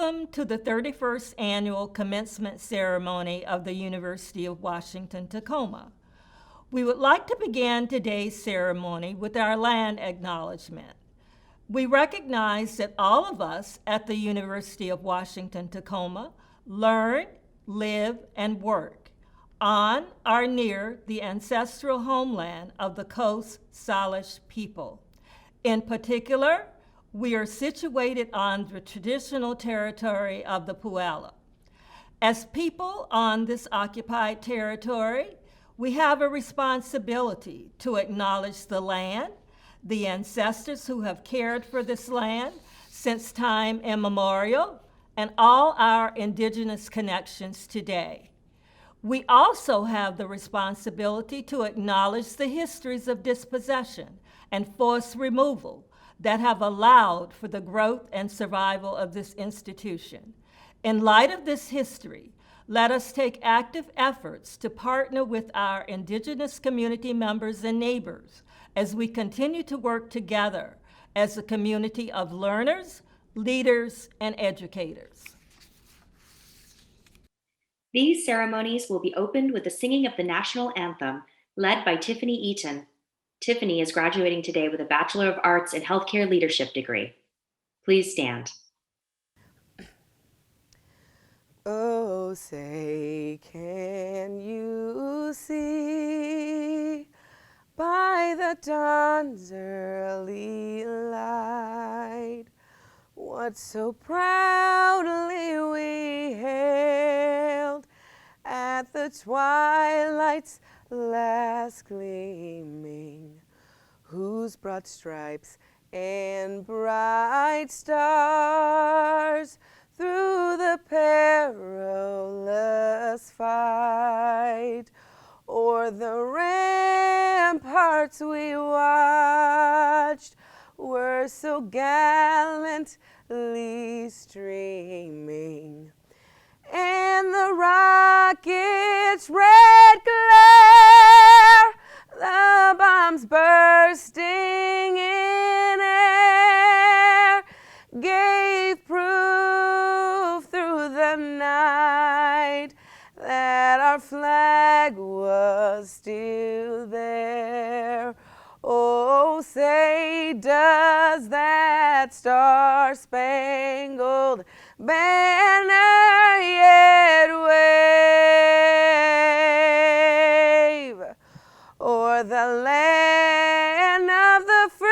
Welcome to the 31st Annual Commencement Ceremony of the University of Washington-Tacoma. We would like to begin today's ceremony with our land acknowledgement. We recognize that all of us at the University of Washington-Tacoma learn, live, and work on or near the ancestral homeland of the Coast Salish people. In particular, we are situated on the traditional territory of the Puyallup. As people on this occupied territory, we have a responsibility to acknowledge the land, the ancestors who have cared for this land since time immemorial, and all our indigenous connections today. We also have the responsibility to acknowledge the histories of dispossession and forced removal that have allowed for the growth and survival of this institution. In light of this history, let us take active efforts to partner with our indigenous community members and neighbors as we continue to work together as a community of learners, leaders, and educators. These ceremonies will be opened with the singing of the national anthem, led by Tiffany Eaton. Tiffany is graduating today with a Bachelor of Arts in Healthcare Leadership degree. Please stand. Oh, say, can you see by the dawn's early light what so proudly we hailed at the twilight's last gleaming, whose broad stripes and bright stars through the perilous fight o'er the ramparts we watched were so gallantly streaming, and the rocket's red glare, the bombs bursting in air, gave proof through the night that our flag was still there. Oh, say, does that star-spangled banner yet wave o'er the land of the free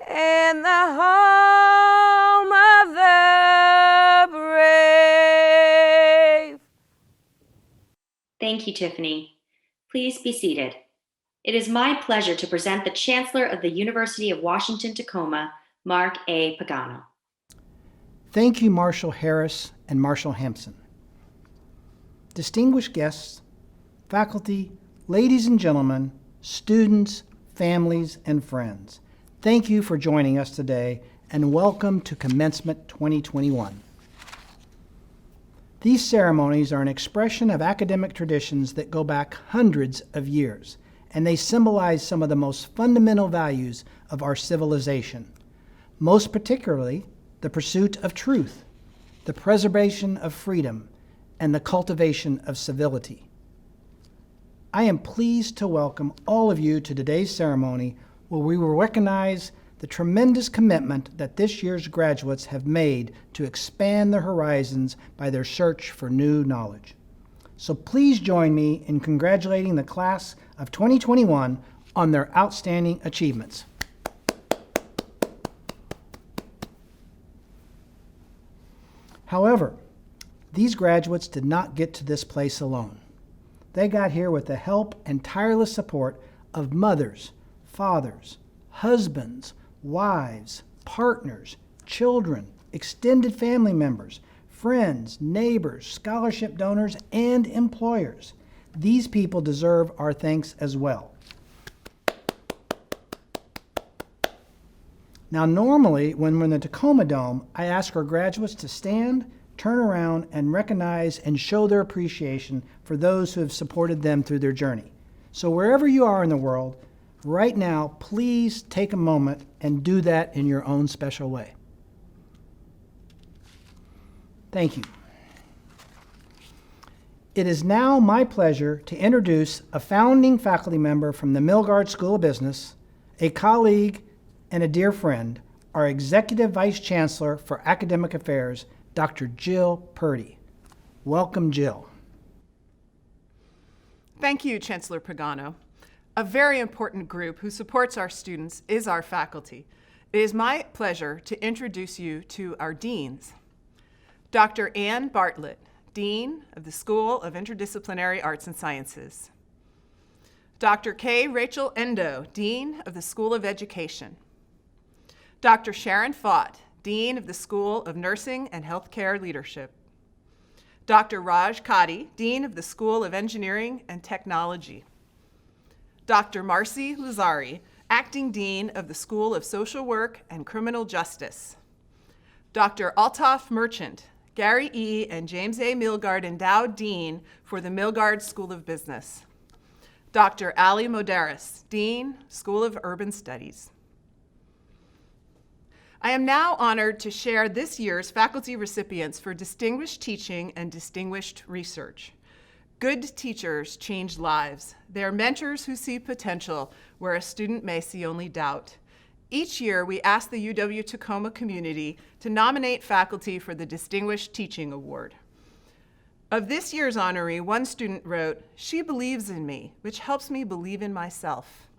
and the home of the brave? Thank you, Tiffany. Please be seated. It is my pleasure to present the Chancellor of the University of Washington-Tacoma, Mark A. Pagano. Thank you, Marshall Harris and Marshall Hampson. Distinguished guests, faculty, ladies and gentlemen, students, families, and friends, thank you for joining us today and welcome to Commencement 2021. These ceremonies are an expression of academic traditions that go back hundreds of years, and they symbolize some of the most fundamental values of our civilization, most particularly the pursuit of truth, the preservation of freedom, and the cultivation of civility. I am pleased to welcome all of you to today's ceremony, where we will recognize the tremendous commitment that this year's graduates have made to expand their horizons by their search for new knowledge. So please join me in congratulating the class of 2021 on their outstanding achievements. However, these graduates did not get to this place alone. They got here with the help and tireless support of mothers, fathers, husbands, wives, partners, children, extended family members, friends, neighbors, scholarship donors, and employers. These people deserve our thanks as well. Now, normally, when we're in the Tacoma Dome, I ask our graduates to stand, turn around, and recognize and show their appreciation for those who have supported them through their journey. So wherever you are in the world, Right now, please take a moment and do that in your own special way. Thank you. It is now my pleasure to introduce a founding faculty member from the Milgard School of Business, a colleague and a dear friend, our Executive Vice Chancellor for Academic Affairs, Dr. Jill Purdy. Welcome, Jill. Thank you, Chancellor Pagano. A very important group who supports our students is our faculty. It is my pleasure to introduce you to our deans. Dr. Ann Bartlett, Dean of the School of Interdisciplinary Arts and Sciences. Dr. K. Rachel Endo, Dean of the School of Education. Dr. Sharon Fott, Dean of the School of Nursing and Healthcare Leadership. Dr. Raj Kadi, Dean of the School of Engineering and Technology. Dr. Marcy Lazari, Acting Dean of the School of Social Work and Criminal Justice. Dr. Altaf Merchant, Gary E. and James A. Milgard Endowed Dean for the Milgard School of Business. Dr. Ali Modaris, Dean, School of Urban Studies. I am now honored to share this year's faculty recipients for distinguished teaching and distinguished research. Good teachers change lives. They are mentors who see potential where a student may see only doubt. Each year, we ask the UW-Tacoma community to nominate faculty for the Distinguished Teaching Award. Of this year's honoree, one student wrote, "She believes in me, which helps me believe in myself."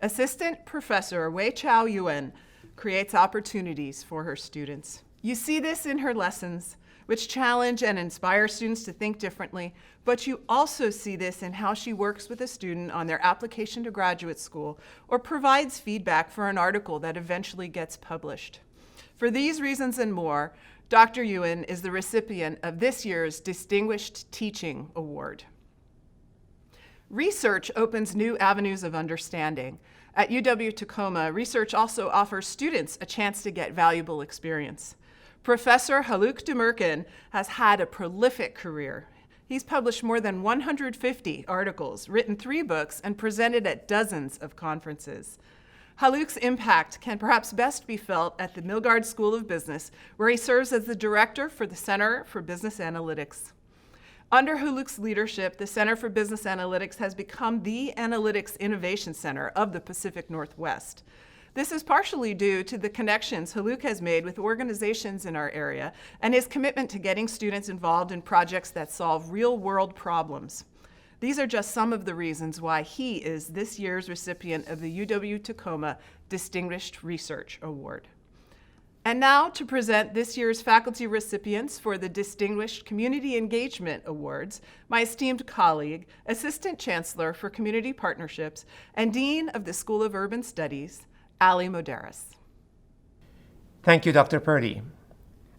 Assistant Professor Wei Chao Yuen creates opportunities for her students. You see this in her lessons, which challenge and inspire students to think differently, but you also see this in how she works with a student on their application to graduate school or provides feedback for an article that eventually gets published. For these reasons and more, Dr. Yuen is the recipient of this year's Distinguished Teaching Award. Research opens new avenues of understanding. At UW-Tacoma, research also offers students a chance to get valuable experience. Professor Haluk Demirkan has had a prolific career. He's published more than 150 articles, written 3 books, and presented at dozens of conferences. Haluk's impact can perhaps best be felt at the Milgard School of Business, where he serves as the director for the Center for Business Analytics. Under Haluk's leadership, the Center for Business Analytics has become the analytics innovation center of the Pacific Northwest. This is partially due to the connections Haluk has made with organizations in our area and his commitment to getting students involved in projects that solve real-world problems. These are just some of the reasons why he is this year's recipient of the UW-Tacoma Distinguished Research Award. And now to present this year's faculty recipients for the Distinguished Community Engagement Awards, my esteemed colleague, Assistant Chancellor for Community Partnerships and Dean of the School of Urban Studies, Ali Modaris. Thank you, Dr. Purdy.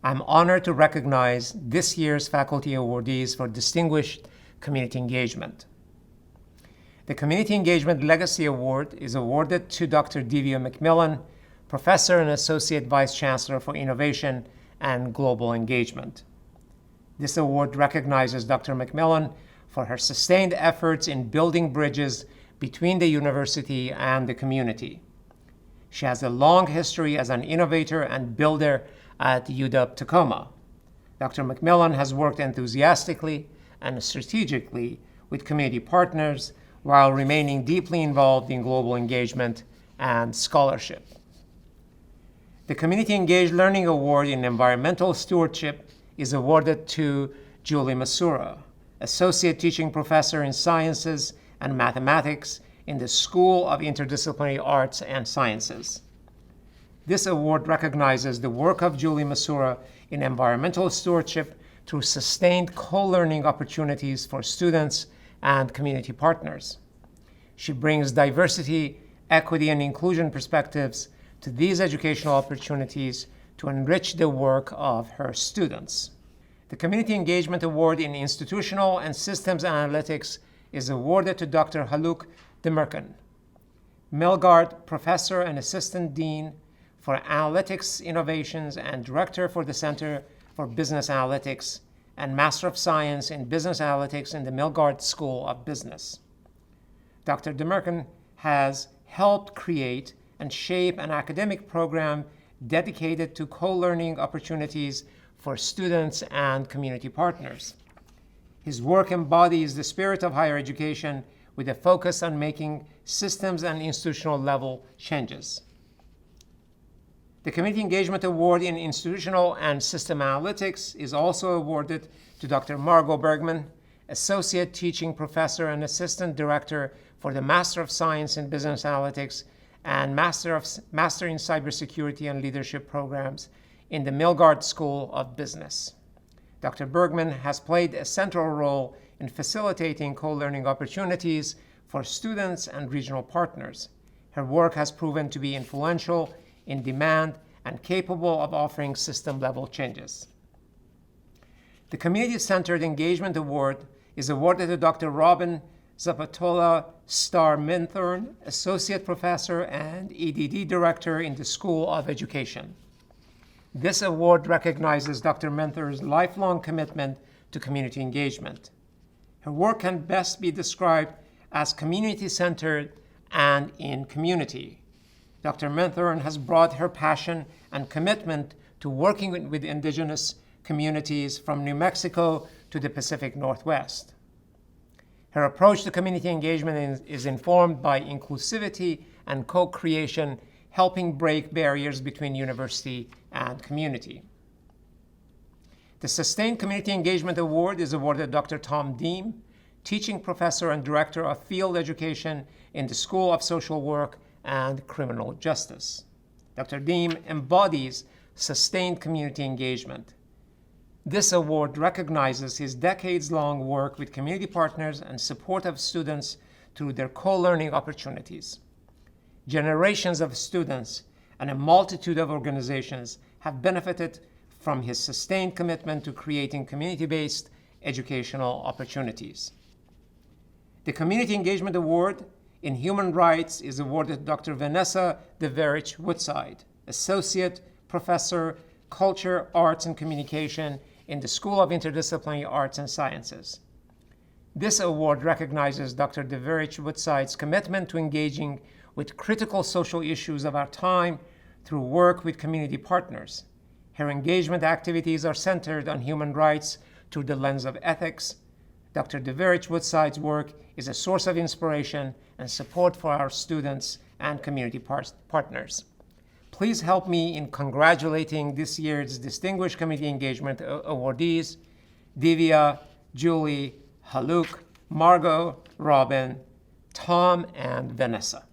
I'm honored to recognize this year's faculty awardees for distinguished community engagement. The Community Engagement Legacy Award is awarded to Dr. Divya McMillan, Professor and Associate Vice Chancellor for Innovation and Global Engagement. This award recognizes Dr. McMillan for her sustained efforts in building bridges between the university and the community. She has a long history as an innovator and builder at UW-Tacoma. Dr. McMillan has worked enthusiastically and strategically with community partners while remaining deeply involved in global engagement and scholarship. The Community Engaged Learning Award in Environmental Stewardship is awarded to Julie Masura, Associate Teaching Professor in Sciences and Mathematics in the School of Interdisciplinary Arts and Sciences. This award recognizes the work of Julie Masura in environmental stewardship through sustained co-learning opportunities for students and community partners. She brings diversity, equity, and inclusion perspectives to these educational opportunities to enrich the work of her students. The Community Engagement Award in Institutional and Systems Analytics is awarded to Dr. Haluk Demirkan, Milgard Professor and Assistant Dean for Analytics Innovations and Director for the Center for Business Analytics and Master of Science in Business Analytics in the Milgard School of Business. Dr. Demirkan has helped create and shape an academic program dedicated to co-learning opportunities for students and community partners. His work embodies the spirit of higher education with a focus on making systems and institutional level changes. The Community Engagement Award in Institutional and System Analytics is also awarded to Dr. Margot Bergman, Associate Teaching Professor and Assistant Director for the Master of Science in Business Analytics and Master in Cybersecurity and Leadership programs in the Milgard School of Business. Dr. Bergman has played a central role in facilitating co-learning opportunities for students and regional partners. Her work has proven to be influential, in demand, and capable of offering system-level changes. The Community-Centered Engagement Award is awarded to Dr. Robin Zapatola Starr-Minthorn, Associate Professor and EDD Director in the School of Education. This award recognizes Dr. Minthorn's lifelong commitment to community engagement. Her work can best be described as community-centered and in community. Dr. Minthorn has brought her passion and commitment to working with indigenous communities from New Mexico to the Pacific Northwest. Her approach to community engagement is informed by inclusivity and co-creation, helping break barriers between university and community. The Sustained Community Engagement Award is awarded to Dr. Tom Deem, Teaching Professor and Director of Field Education in the School of Social Work and Criminal Justice. Dr. Deem embodies sustained community engagement. This award recognizes his decades-long work with community partners and support of students through their co-learning opportunities. Generations of students and a multitude of organizations have benefited from his sustained commitment to creating community-based educational opportunities. The Community Engagement Award in Human Rights is awarded to Dr. Vanessa Deverich Woodside, Associate Professor, Culture, Arts, and Communication in the School of Interdisciplinary Arts and Sciences. This award recognizes Dr. Deverich Woodside's commitment to engaging with critical social issues of our time through work with community partners. Her engagement activities are centered on human rights through the lens of ethics. Dr. Deverich Woodside's work is a source of inspiration and support for our students and community partners. Please help me in congratulating this year's Distinguished Community Engagement awardees, Divya, Julie, Haluk, Margot, Robin, Tom, and Vanessa.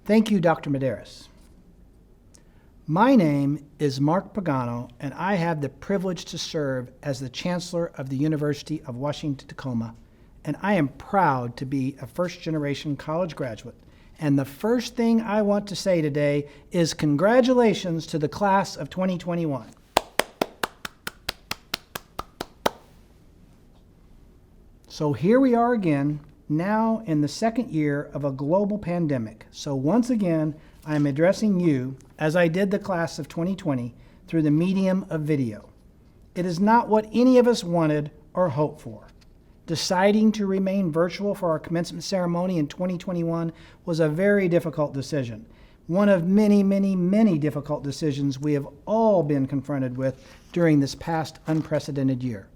Thank you, Dr. Medeiros. My name is Mark Pagano, and I have the privilege to serve as the Chancellor of the University of Washington-Tacoma, and I am proud to be a first-generation college graduate. And the first thing I want to say today is congratulations to the class of 2021. So here we are again, now in the second year of a global pandemic. So once again, I am addressing you, as I did the class of 2020, through the medium of video. It is not what any of us wanted or hoped for. Deciding to remain virtual for our commencement ceremony in 2021 was a very difficult decision. One of many, many, many difficult decisions we have all been confronted with during this past unprecedented year.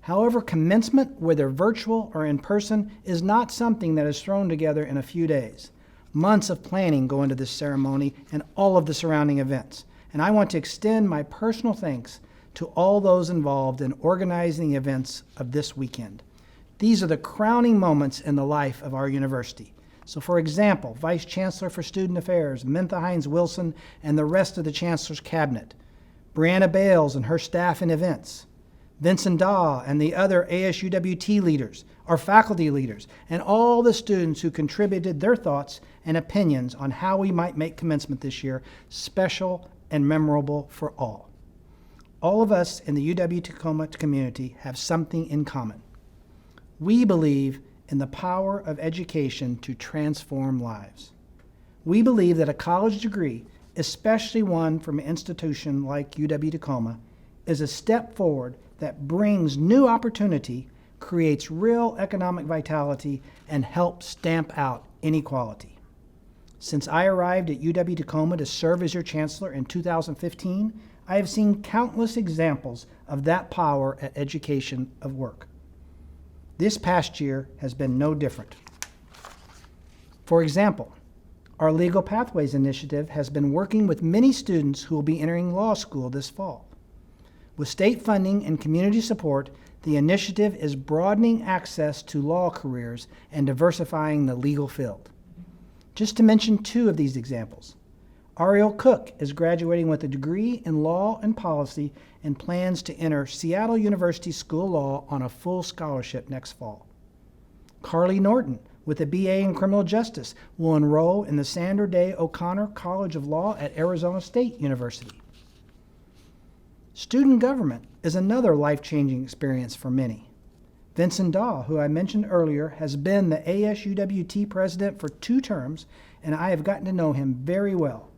However, commencement, whether virtual or in person, is not something that is thrown together in a few days. Months of planning go into this ceremony and all of the surrounding events. And I want to extend my personal thanks to all those involved in organizing the events of this weekend. These are the crowning moments in the life of our university. So for example, Vice Chancellor for Student Affairs, Mintha Hines Wilson, and the rest of the Chancellor's Cabinet, Brianna Bales and her staff and events, Vincent Daw and the other ASUWT leaders, our faculty leaders, and all the students who contributed their thoughts and opinions on how we might make commencement this year special and memorable for all. All of us in the UW-Tacoma community have something in common. We believe in the power of education to transform lives. We believe that a college degree, especially one from an institution like UW-Tacoma, is a step forward that brings new opportunity, creates real economic vitality and helps stamp out inequality. Since I arrived at UW-Tacoma to serve as your chancellor in 2015, I have seen countless examples of that power at education of work. This past year has been no different. For example, our Legal Pathways Initiative has been working with many students who will be entering law school this fall. With state funding and community support, the initiative is broadening access to law careers and diversifying the legal field. Just to mention two of these examples, Ariel Cook is graduating with a degree in law and policy and plans to enter Seattle University School of Law on a full scholarship next fall. Carly Norton, with a BA in criminal justice, will enroll in the Sandra Day O'Connor College of Law at Arizona State University. Student government is another life-changing experience for many. Vincent Daw, who I mentioned earlier, has been the ASUWT president for 2 terms, and I have gotten to know him very well.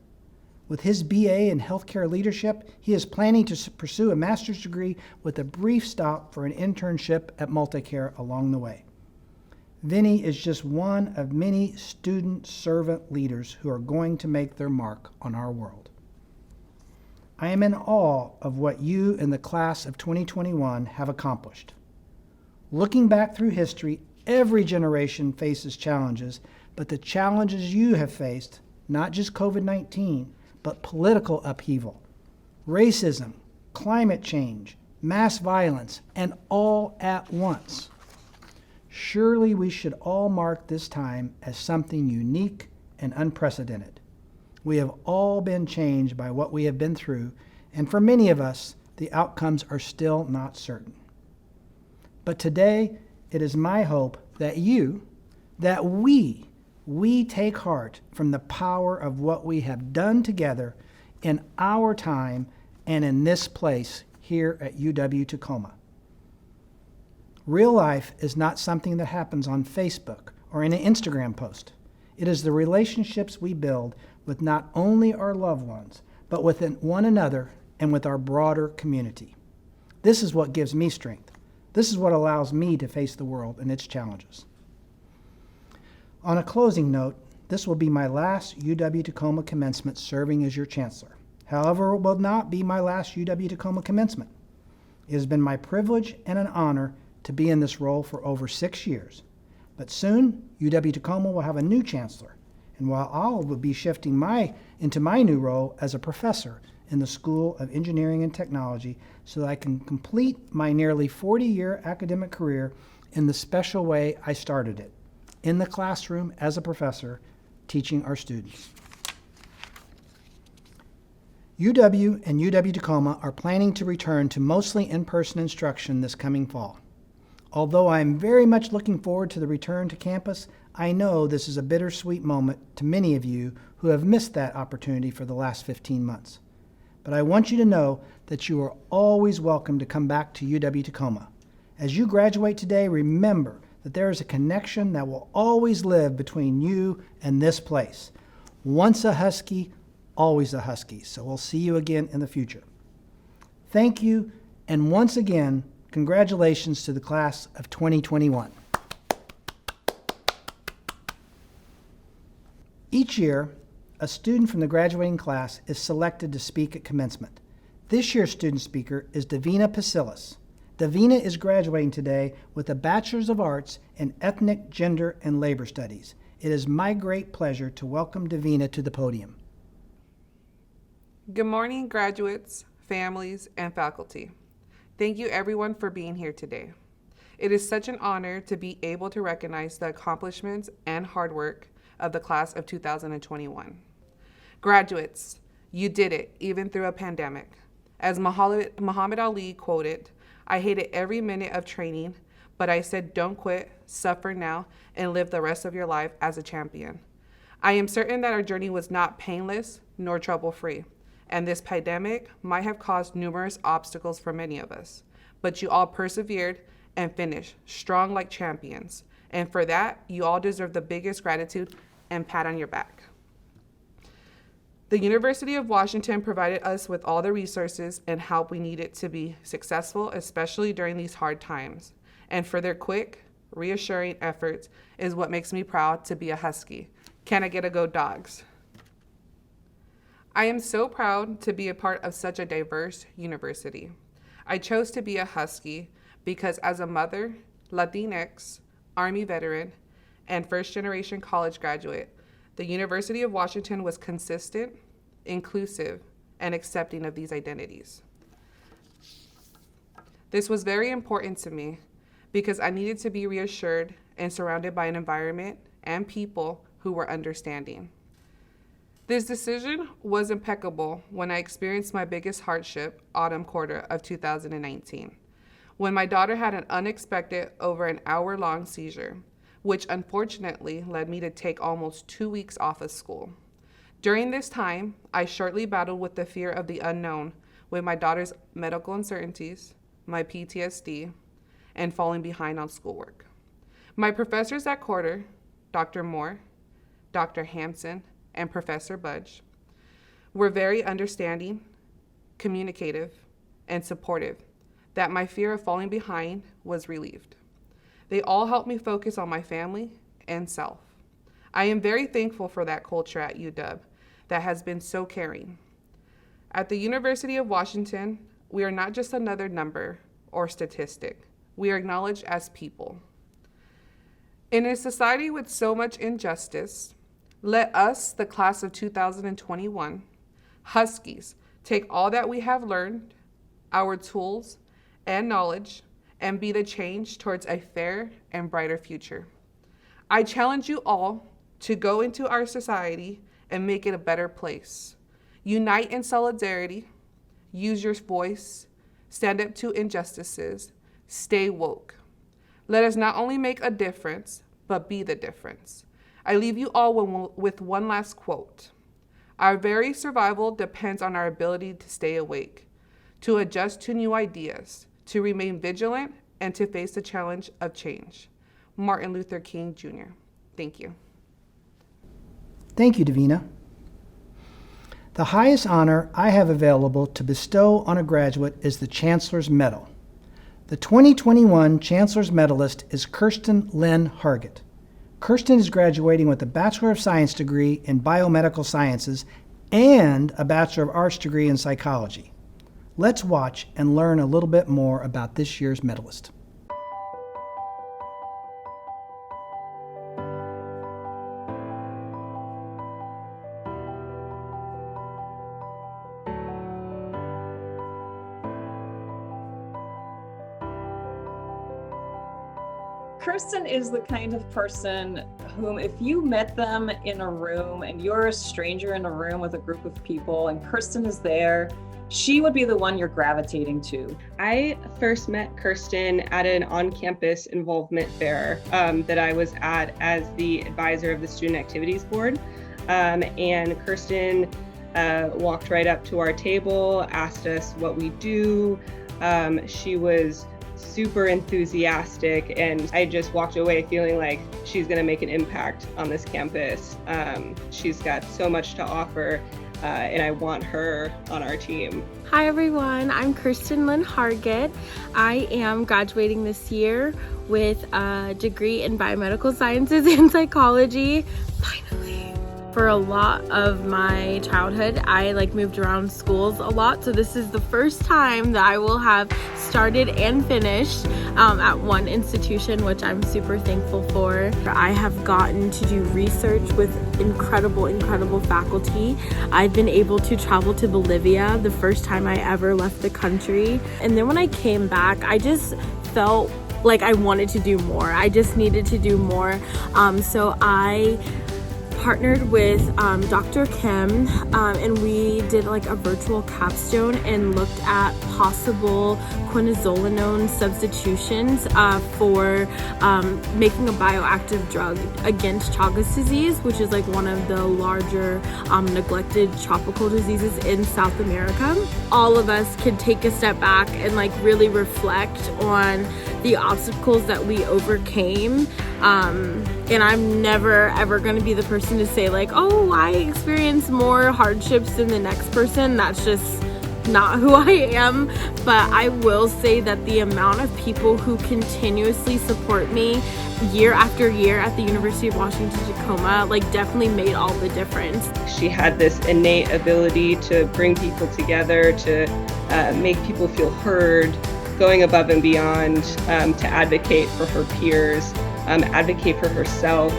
With his BA in healthcare leadership, he is planning to pursue a master's degree with a brief stop for an internship at Multicare along the way. Vinny is just one of many student-servant leaders who are going to make their mark on our world. I am in awe of what you in the class of 2021 have accomplished. Looking back through history, every generation faces challenges, but the challenges you have faced, not just COVID-19, but political upheaval, racism, climate change, mass violence, and all at once. Surely we should all mark this time as something unique and unprecedented. We have all been changed by what we have been through, and for many of us, the outcomes are still not certain. But today, it is my hope that we take heart from the power of what we have done together in our time and in this place here at UW-Tacoma. Real life is not something that happens on Facebook or in an Instagram post. It is the relationships we build with not only our loved ones, but with one another and with our broader community. This is what gives me strength. This is what allows me to face the world and its challenges. On a closing note, this will be my last UW-Tacoma commencement serving as your chancellor. However, it will not be my last UW-Tacoma commencement. It has been my privilege and an honor to be in this role for over 6 years. But soon, UW-Tacoma will have a new chancellor, and while I will be shifting into my new role as a professor in the School of Engineering and Technology so that I can complete my nearly 40-year academic career in the special way I started it, in the classroom as a professor, teaching our students. UW and UW-Tacoma are planning to return to mostly in-person instruction this coming fall. Although I am very much looking forward to the return to campus, I know this is a bittersweet moment to many of you who have missed that opportunity for the last 15 months. But I want you to know that you are always welcome to come back to UW-Tacoma. As you graduate today, remember that there is a connection that will always live between you and this place. Once a Husky, always a Husky. So we'll see you again in the future. Thank you, and once again, congratulations to the class of 2021. Each year, a student from the graduating class is selected to speak at commencement. This year's student speaker is Davina Pasilis. Davina is graduating today with a Bachelor's of Arts in Ethnic, Gender, and Labor Studies. It is my great pleasure to welcome Davina to the podium. Good morning, graduates, families, and faculty. Thank you everyone for being here today. It is such an honor to be able to recognize the accomplishments and hard work of the class of 2021. Graduates, you did it, even through a pandemic. As Muhammad Ali quoted, "I hated every minute of training, but I said don't quit, suffer now, and live the rest of your life as a champion." I am certain that our journey was not painless nor trouble-free, and this pandemic might have caused numerous obstacles for many of us, but you all persevered and finished strong like champions, and for that, you all deserve the biggest gratitude and pat on your back. The University of Washington provided us with all the resources and help we needed to be successful, especially during these hard times. and for their quick, reassuring efforts is what makes me proud to be a Husky. Can I get a go Dogs? I am so proud to be a part of such a diverse university. I chose to be a Husky because as a mother, Latinx, Army veteran, and first-generation college graduate, the University of Washington was consistent, inclusive, and accepting of these identities. This was very important to me because I needed to be reassured and surrounded by an environment and people who were understanding. This decision was impeccable when I experienced my biggest hardship autumn quarter of 2019, when my daughter had an unexpected over an hour-long seizure, which unfortunately led me to take almost 2 weeks off of school. During this time, I shortly battled with the fear of the unknown with my daughter's medical uncertainties, my PTSD, and falling behind on schoolwork. My professors that quarter, Dr. Moore, Dr. Hampson, and Professor Budge, were very understanding, communicative, and supportive that my fear of falling behind was relieved. They all helped me focus on my family and self. I am very thankful for that culture at UW that has been so caring. At the University of Washington, we are not just another number or statistic. We are acknowledged as people. In a society with so much injustice, let us, the class of 2021, Huskies, take all that we have learned, our tools and knowledge, and be the change towards a fair and brighter future. I challenge you all to go into our society and make it a better place. Unite in solidarity, use your voice, stand up to injustices, stay woke. Let us not only make a difference, but be the difference. I leave you all with one last quote. Our very survival depends on our ability to stay awake, to adjust to new ideas, to remain vigilant, and to face the challenge of change. Martin Luther King Jr. Thank you. Thank you, Davina. The highest honor I have available to bestow on a graduate is the Chancellor's Medal. The 2021 Chancellor's Medalist is Kirsten Lynn Hargett. Kirsten is graduating with a Bachelor of Science degree in Biomedical Sciences and a Bachelor of Arts degree in Psychology. Let's watch and learn a little bit more about this year's medalist. Kirsten is the kind of person whom, if you met them in a room and you're a stranger in a room with a group of people and Kirsten is there, she would be the one you're gravitating to. I first met Kirsten at an on-campus involvement fair that I was at as the advisor of the Student Activities Board. And Kirsten walked right up to our table, asked us what we do. She was super enthusiastic, and I just walked away feeling like she's going to make an impact on this campus. She's got so much to offer, and I want her on our team. Hi everyone, I'm Kirsten Lynn Hargett. I am graduating this year with a degree in biomedical sciences and psychology. Finally. For a lot of my childhood, I moved around schools a lot, so this is the first time that I will have started and finished at one institution, which I'm super thankful for. I have gotten to do research with incredible faculty. I've been able to travel to Bolivia, the first time I ever left the country. And then when I came back, I just felt like I wanted to do more. I just needed to do more. So I partnered with Dr. Kim and we did a virtual capstone and looked at possible quinazolinone substitutions for making a bioactive drug against Chagas disease, which is one of the larger neglected tropical diseases in South America. All of us can take a step back and really reflect on the obstacles that we overcame. And I'm never ever going to be the person to say oh, I experienced more hardships than the next person. That's just not who I am, but I will say that the amount of people who continuously support me year after year at the University of Washington Tacoma definitely made all the difference. She had this innate ability to bring people together, to make people feel heard, going above and beyond to advocate for her peers, advocate for herself.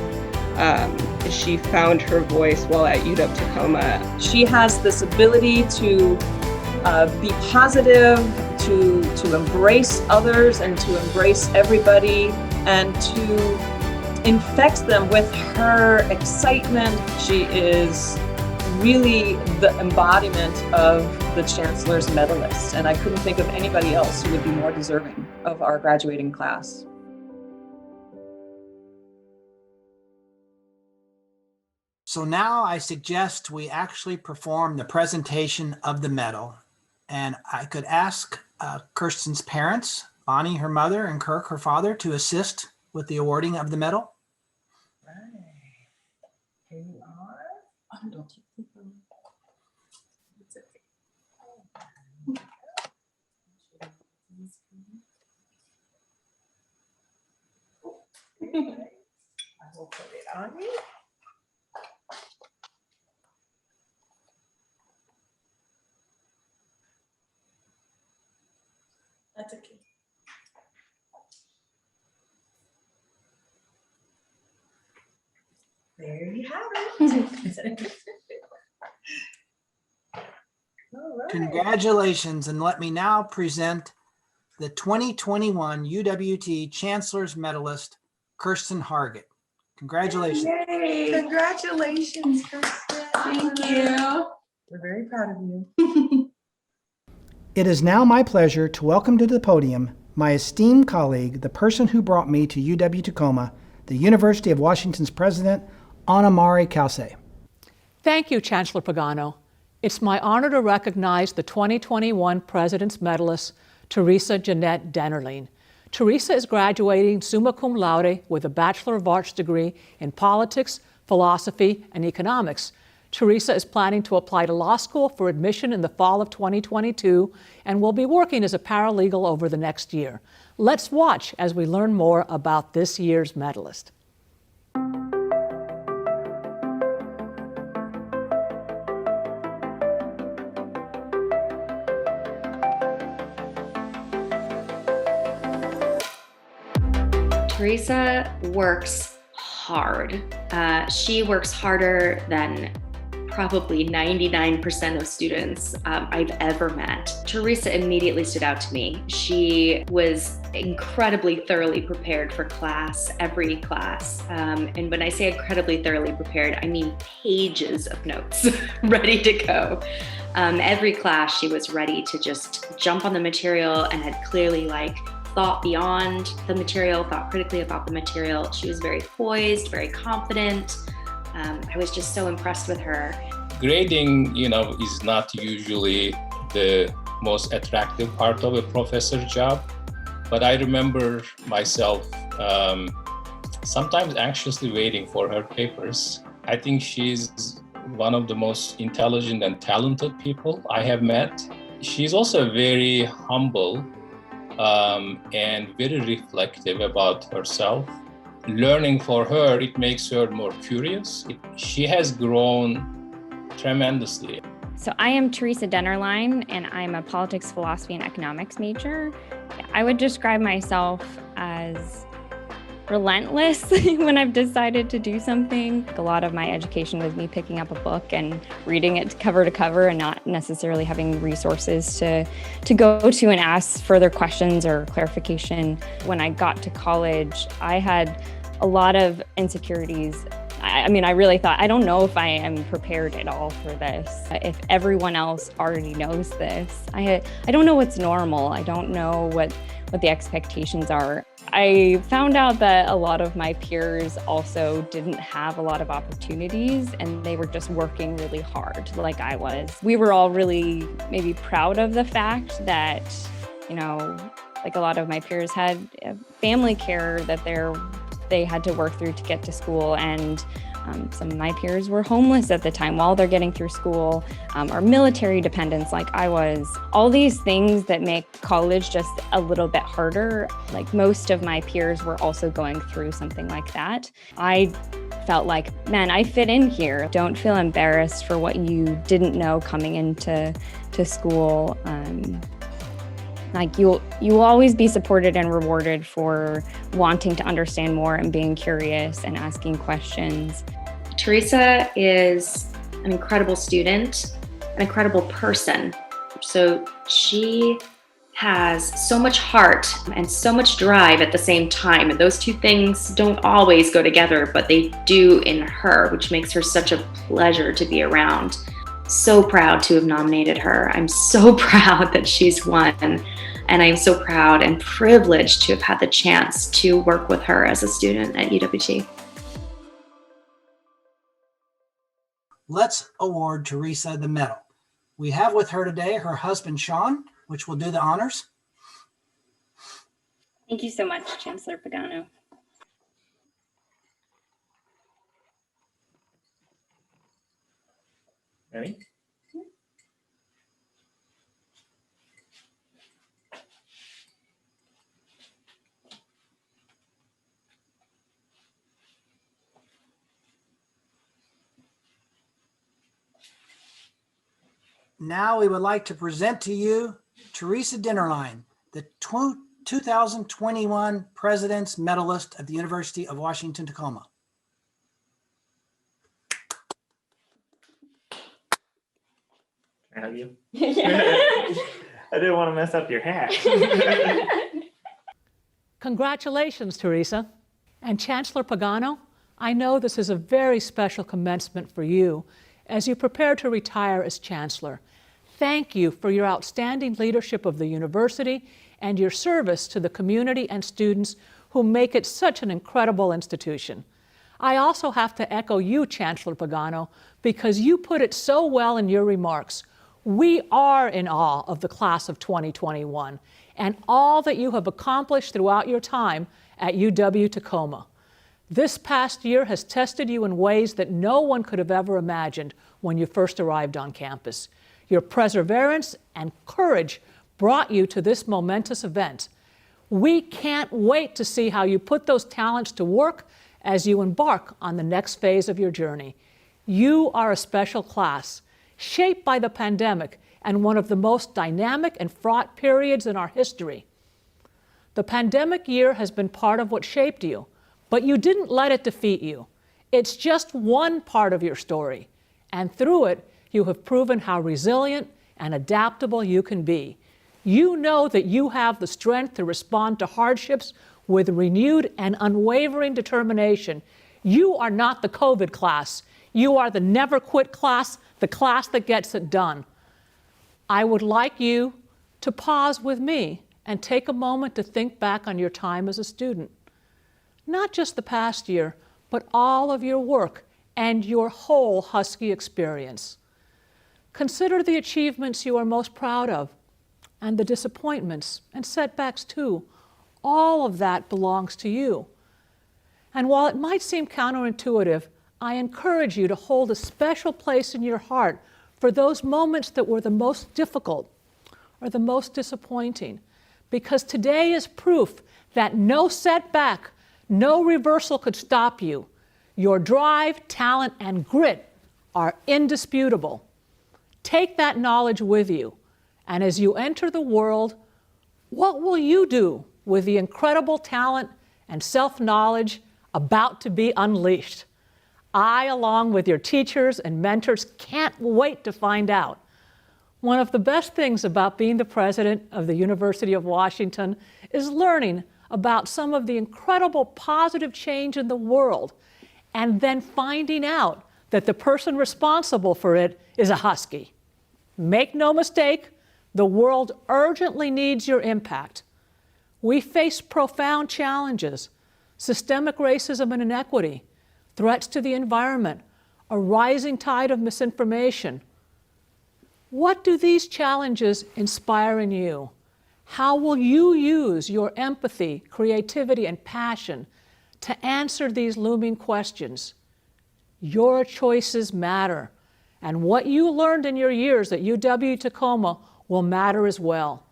She found her voice while at UW-Tacoma. She has this ability to be positive, to embrace others and to embrace everybody and to infect them with her excitement. She is really the embodiment of the Chancellor's Medalist, and I couldn't think of anybody else who would be more deserving of our graduating class. So now I suggest we actually perform the presentation of the medal. And I could ask Kirsten's parents, Bonnie, her mother, and Kirk, her father, to assist with the awarding of the medal. Right. Here you are. Oh, don't you think it's okay. I will put it on you. That's okay. There you have it. All right. Congratulations, and let me now present the 2021 UWT Chancellor's Medalist, Kirsten Hargett. Congratulations. Yay. Congratulations, Kirsten. Thank you. We're very proud of you. It is now my pleasure to welcome to the podium my esteemed colleague, the person who brought me to UW-Tacoma, the University of Washington's president, Anna Mari Calce. Thank you, Chancellor Pagano. It's my honor to recognize the 2021 President's Medalist, Teresa Jeanette Dennerlein. Teresa is graduating summa cum laude with a Bachelor of Arts degree in politics, philosophy, and economics. Teresa is planning to apply to law school for admission in the fall of 2022 and will be working as a paralegal over the next year. Let's watch as we learn more about this year's medalist. Teresa works hard. She works harder than probably 99% of students I've ever met. Teresa immediately stood out to me. She was incredibly thoroughly prepared for class, every class. And when I say incredibly thoroughly prepared, I mean pages of notes ready to go. Every class she was ready to just jump on the material and had clearly thought beyond the material, thought critically about the material. She was very poised, very confident. I was just so impressed with her. Grading, is not usually the most attractive part of a professor job, but I remember myself sometimes anxiously waiting for her papers. I think she's one of the most intelligent and talented people I have met. She's also very humble and very reflective about herself. Learning for her, it makes her more curious. She has grown tremendously. So I am Teresa Dennerlein, and I'm a politics, philosophy, and economics major. I would describe myself as relentless when I've decided to do something. A lot of my education was me picking up a book and reading it cover to cover and not necessarily having resources to go to and ask further questions or clarification. When I got to college, I had a lot of insecurities. I really thought, I don't know if I am prepared at all for this. If everyone else already knows this, I don't know what's normal. I don't know what the expectations are. I found out that a lot of my peers also didn't have a lot of opportunities, and they were just working really hard like I was. We were all really maybe proud of the fact that, a lot of my peers had family care that they had to work through to get to school, and Some of my peers were homeless at the time while they're getting through school, or military dependents like I was. All these things that make college just a little bit harder. Like most of my peers were also going through something like that. I felt like, man, I fit in here. Don't feel embarrassed for what you didn't know coming into school. Like you'll always be supported and rewarded for wanting to understand more and being curious and asking questions. Teresa is an incredible student, an incredible person. So she has so much heart and so much drive at the same time. And those two things don't always go together, but they do in her, which makes her such a pleasure to be around. So proud to have nominated her. I'm so proud that she's won. And I'm so proud and privileged to have had the chance to work with her as a student at UWT. Let's award Teresa the medal. We have with her today her husband, Sean, which will do the honors. Thank you so much, Chancellor Pagano. Ready? Now we would like to present to you Teresa Dinnerline, the 2021 President's Medalist at the University of Washington, Tacoma. Can I hug you? I didn't want to mess up your hat. Congratulations, Teresa. And Chancellor Pagano, I know this is a very special commencement for you as you prepare to retire as Chancellor. Thank you for your outstanding leadership of the university and your service to the community and students who make it such an incredible institution. I also have to echo you, Chancellor Pagano, because you put it so well in your remarks. We are in awe of the class of 2021 and all that you have accomplished throughout your time at UW-Tacoma. This past year has tested you in ways that no one could have ever imagined when you first arrived on campus. Your perseverance and courage brought you to this momentous event. We can't wait to see how you put those talents to work as you embark on the next phase of your journey. You are a special class, shaped by the pandemic and one of the most dynamic and fraught periods in our history. The pandemic year has been part of what shaped you, but you didn't let it defeat you. It's just one part of your story, and through it, you have proven how resilient and adaptable you can be. You know that you have the strength to respond to hardships with renewed and unwavering determination. You are not the COVID class. You are the never quit class, the class that gets it done. I would like you to pause with me and take a moment to think back on your time as a student. Not just the past year, but all of your work and your whole Husky experience. Consider the achievements you are most proud of, and the disappointments and setbacks too. All of that belongs to you. And while it might seem counterintuitive, I encourage you to hold a special place in your heart for those moments that were the most difficult or the most disappointing, because today is proof that no setback, no reversal could stop you. Your drive, talent, and grit are indisputable. Take that knowledge with you, and as you enter the world, what will you do with the incredible talent and self-knowledge about to be unleashed? I, along with your teachers and mentors, can't wait to find out. One of the best things about being the president of the University of Washington is learning about some of the incredible positive change in the world, and then finding out that the person responsible for it is a Husky. Make no mistake, the world urgently needs your impact. We face profound challenges: systemic racism and inequity, threats to the environment, a rising tide of misinformation. What do these challenges inspire in you? How will you use your empathy, creativity, and passion to answer these looming questions? Your choices matter, and what you learned in your years at UW-Tacoma will matter as well.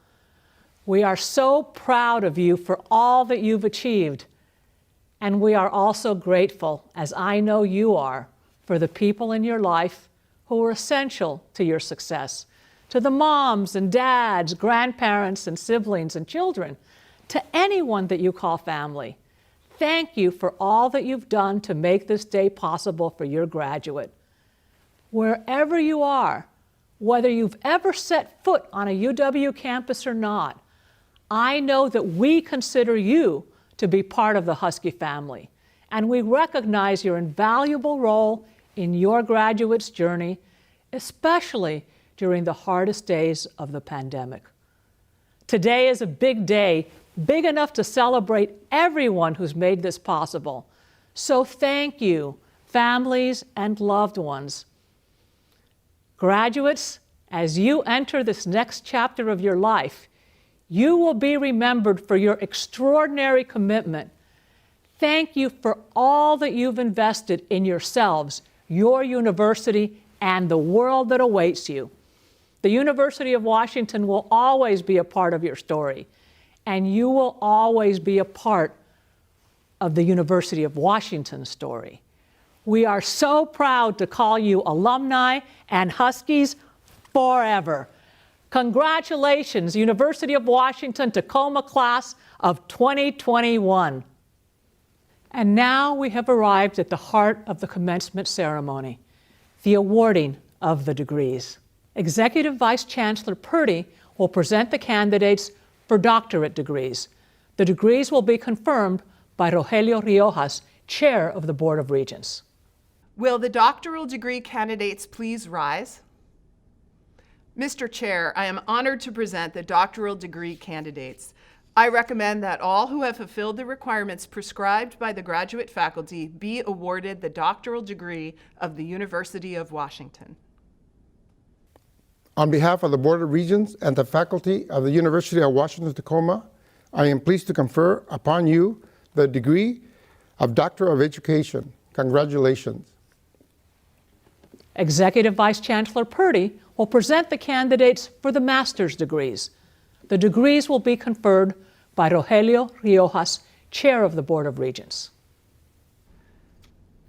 We are so proud of you for all that you've achieved, and we are also grateful, as I know you are, for the people in your life who were essential to your success, to the moms and dads, grandparents and siblings and children, to anyone that you call family. Thank you for all that you've done to make this day possible for your graduate. Wherever you are, whether you've ever set foot on a UW campus or not, I know that we consider you to be part of the Husky family, and we recognize your invaluable role in your graduate's journey, especially during the hardest days of the pandemic. Today is a big day, big enough to celebrate everyone who's made this possible. So thank you, families and loved ones. Graduates, as you enter this next chapter of your life, you will be remembered for your extraordinary commitment. Thank you for all that you've invested in yourselves, your university, and the world that awaits you. The University of Washington will always be a part of your story, and you will always be a part of the University of Washington's story. We are so proud to call you alumni and Huskies forever. Congratulations, University of Washington Tacoma class of 2021. And now we have arrived at the heart of the commencement ceremony, the awarding of the degrees. Executive Vice Chancellor Purdy will present the candidates for doctorate degrees. The degrees will be confirmed by Rogelio Riojas, Chair of the Board of Regents. Will the doctoral degree candidates please rise? Mr. Chair, I am honored to present the doctoral degree candidates. I recommend that all who have fulfilled the requirements prescribed by the graduate faculty be awarded the doctoral degree of the University of Washington. On behalf of the Board of Regents and the faculty of the University of Washington Tacoma, I am pleased to confer upon you the degree of Doctor of Education. Congratulations. Executive Vice Chancellor Purdy will present the candidates for the master's degrees. The degrees will be conferred by Rogelio Riojas, Chair of the Board of Regents.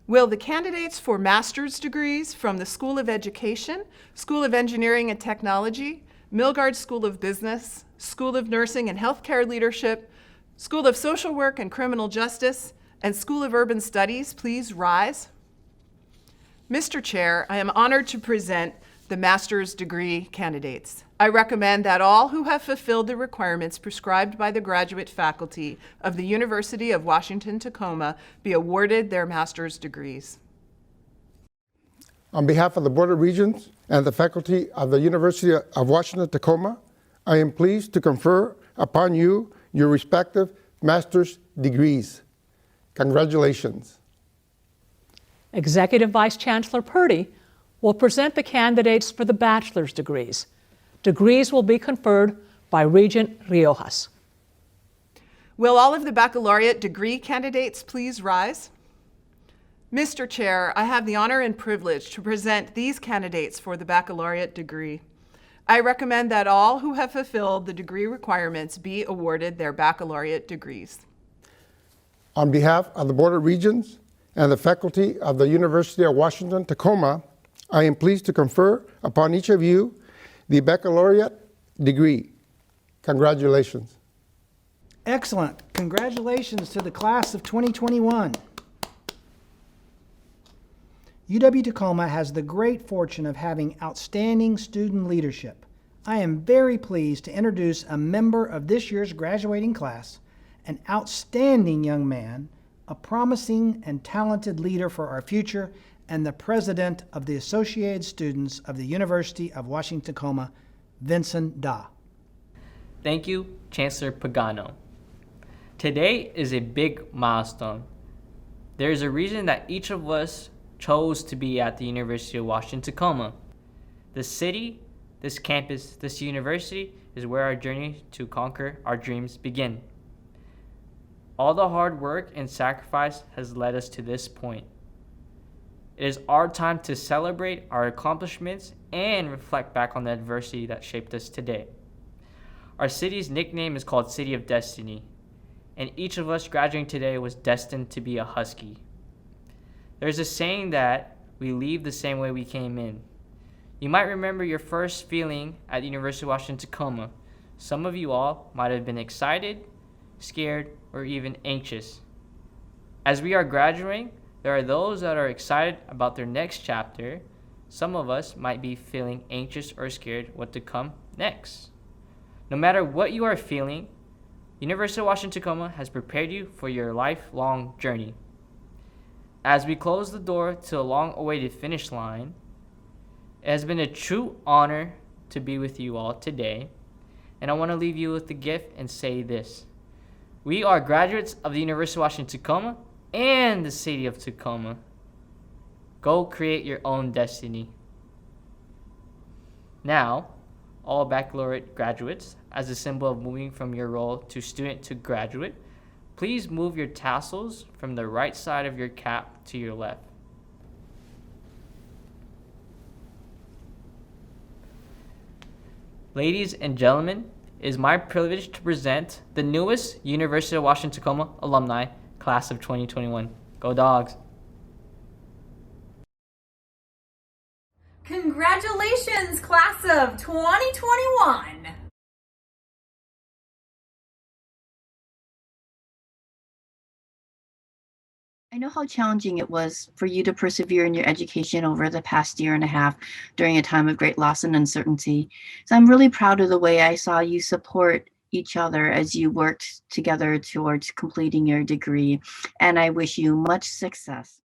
Will the candidates for master's degrees from the School of Education, School of Engineering and Technology, Milgard School of Business, School of Nursing and Healthcare Leadership, School of Social Work and Criminal Justice, and School of Urban Studies please rise? Mr. Chair, I am honored to present the master's degree candidates. I recommend that all who have fulfilled the requirements prescribed by the graduate faculty of the University of Washington Tacoma be awarded their master's degrees. On behalf of the Board of Regents and the faculty of the University of Washington Tacoma, I am pleased to confer upon you your respective master's degrees. Congratulations. Executive Vice Chancellor Purdy will present the candidates for the bachelor's degrees. Degrees will be conferred by Regent Riojas. Will all of the baccalaureate degree candidates please rise? Mr. Chair, I have the honor and privilege to present these candidates for the baccalaureate degree. I recommend that all who have fulfilled the degree requirements be awarded their baccalaureate degrees. On behalf of the Board of Regents and the faculty of the University of Washington Tacoma, I am pleased to confer upon each of you the baccalaureate degree. Congratulations. Excellent. Congratulations to the class of 2021. UW-Tacoma has the great fortune of having outstanding student leadership. I am very pleased to introduce a member of this year's graduating class, an outstanding young man, a promising and talented leader for our future, and the president of the Associated Students of the University of Washington Tacoma, Vincent Da. Thank you, Chancellor Pagano. Today is a big milestone. There is a reason that each of us chose to be at the University of Washington Tacoma. This city, this campus, this university is where our journey to conquer our dreams begin. All the hard work and sacrifice has led us to this point. It is our time to celebrate our accomplishments and reflect back on the adversity that shaped us today. Our city's nickname is called City of Destiny, and each of us graduating today was destined to be a Husky. There's a saying that we leave the same way we came in. You might remember your first feeling at the University of Washington-Tacoma. Some of you all might have been excited, scared, or even anxious. As we are graduating, there are those that are excited about their next chapter. Some of us might be feeling anxious or scared what to come next. No matter what you are feeling, University of Washington-Tacoma has prepared you for your lifelong journey. As we close the door to the long-awaited finish line, it has been a true honor to be with you all today, and I want to leave you with the gift and say this. We are graduates of the University of Washington-Tacoma and the City of Tacoma. Go create your own destiny. Now, all baccalaureate graduates, as a symbol of moving from your role to student to graduate, please move your tassels from the right side of your cap to your left. Ladies and gentlemen, it is my privilege to present the newest University of Washington-Tacoma alumni, class of 2021. Go Dogs! Congratulations, class of 2021! I know how challenging it was for you to persevere in your education over the past year and a half during a time of great loss and uncertainty. So I'm really proud of the way I saw you support each other as you worked together towards completing your degree, and I wish you much success.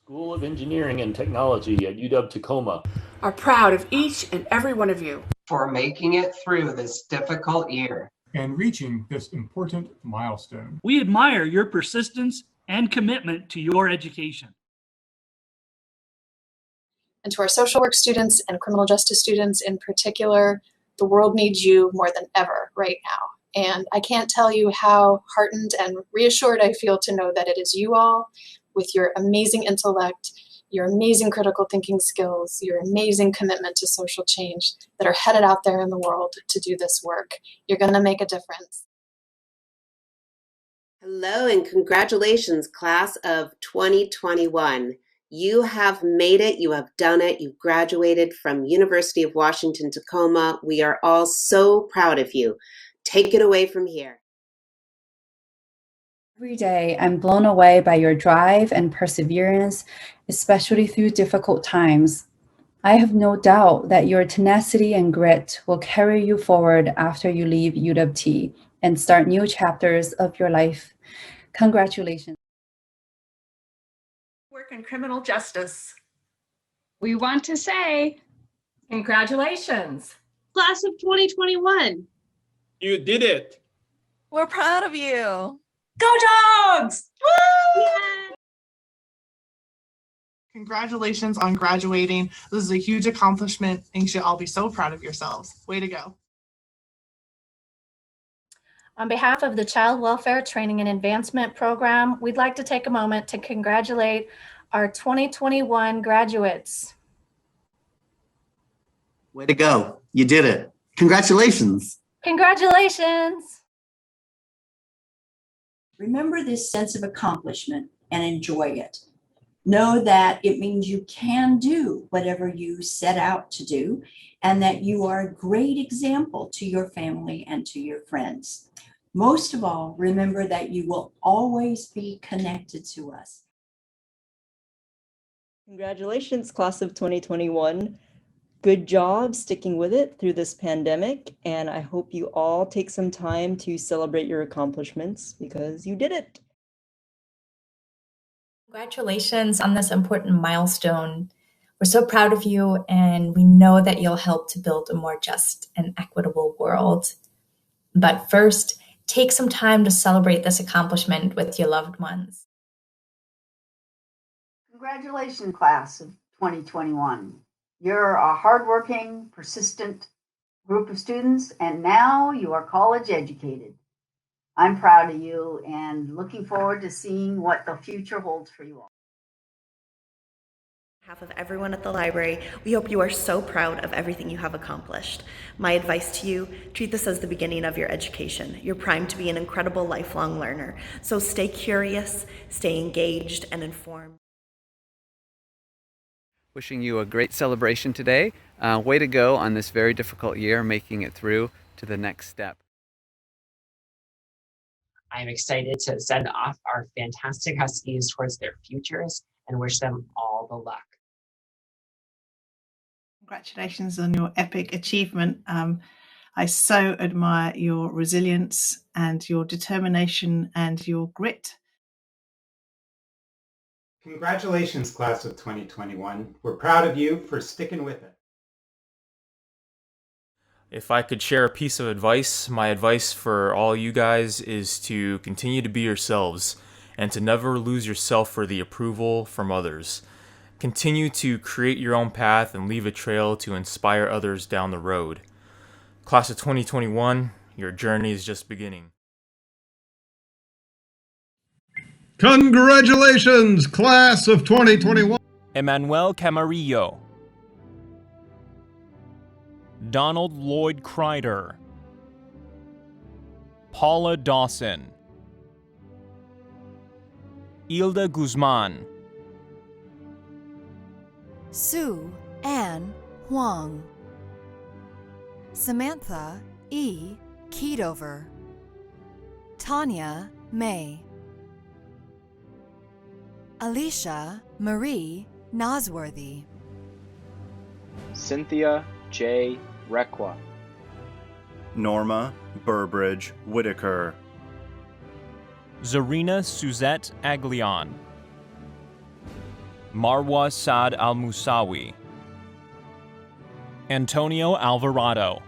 School of Engineering and Technology at UW-Tacoma are proud of each and every one of you for making it through this difficult year and reaching this important milestone. We admire your persistence and commitment to your education. And to our social work students and criminal justice students in particular, the world needs you more than ever right now. And I can't tell you how heartened and reassured I feel to know that it is you all, with your amazing intellect, your amazing critical thinking skills, your amazing commitment to social change, that are headed out there in the world to do this work. You're going to make a difference. Hello and congratulations, class of 2021. You have made it. You have done it. You've graduated from University of Washington-Tacoma. We are all so proud of you. Take it away from here. Every day, I'm blown away by your drive and perseverance, especially through difficult times. I have no doubt that your tenacity and grit will carry you forward after you leave UW and start new chapters of your life. Congratulations. Work in criminal justice. We want to say, congratulations, class of 2021. You did it. We're proud of you. Go Dogs! Woo! Yeah. Congratulations on graduating. This is a huge accomplishment and you should all be so proud of yourselves. Way to go. On behalf of the Child Welfare Training and Advancement Program, we'd like to take a moment to congratulate our 2021 graduates. Way to go. You did it. Congratulations. Congratulations. Remember this sense of accomplishment and enjoy it. Know that it means you can do whatever you set out to do and that you are a great example to your family and to your friends. Most of all, remember that you will always be connected to us. Congratulations, class of 2021. Good job sticking with it through this pandemic, and I hope you all take some time to celebrate your accomplishments because you did it. Congratulations on this important milestone. We're so proud of you, and we know that you'll help to build a more just and equitable world. But first, take some time to celebrate this accomplishment with your loved ones. Congratulations, class of 2021. You're a hardworking, persistent group of students, and now you are college educated. I'm proud of you and looking forward to seeing what the future holds for you all. behalf of everyone at the library, we hope you are so proud of everything you have accomplished. My advice to you, treat this as the beginning of your education. You're primed to be an incredible lifelong learner. So stay curious, stay engaged, and informed. Wishing you a great celebration today. Way to go on this very difficult year, making it through to the next step. I'm excited to send off our fantastic Huskies towards their futures and wish them all the luck. Congratulations on your epic achievement. I so admire your resilience and your determination and your grit. Congratulations, class of 2021. We're proud of you for sticking with it. If I could share a piece of advice, my advice for all you guys is to continue to be yourselves and to never lose yourself for the approval from others. Continue to create your own path and leave a trail to inspire others down the road. Class of 2021, your journey is just beginning. Congratulations, class of 2021. Emmanuel Camarillo, Donald Lloyd Kreider, Paula Dawson, Hilda Guzman, Sue Ann Huang, Samantha E. Keedover, Tanya May, Alicia Marie Nosworthy, Cynthia J. Requa, Norma Burbridge Whitaker, Zarina Suzette Aglion, Marwa Saad Al-Musawi, Antonio Alvarado,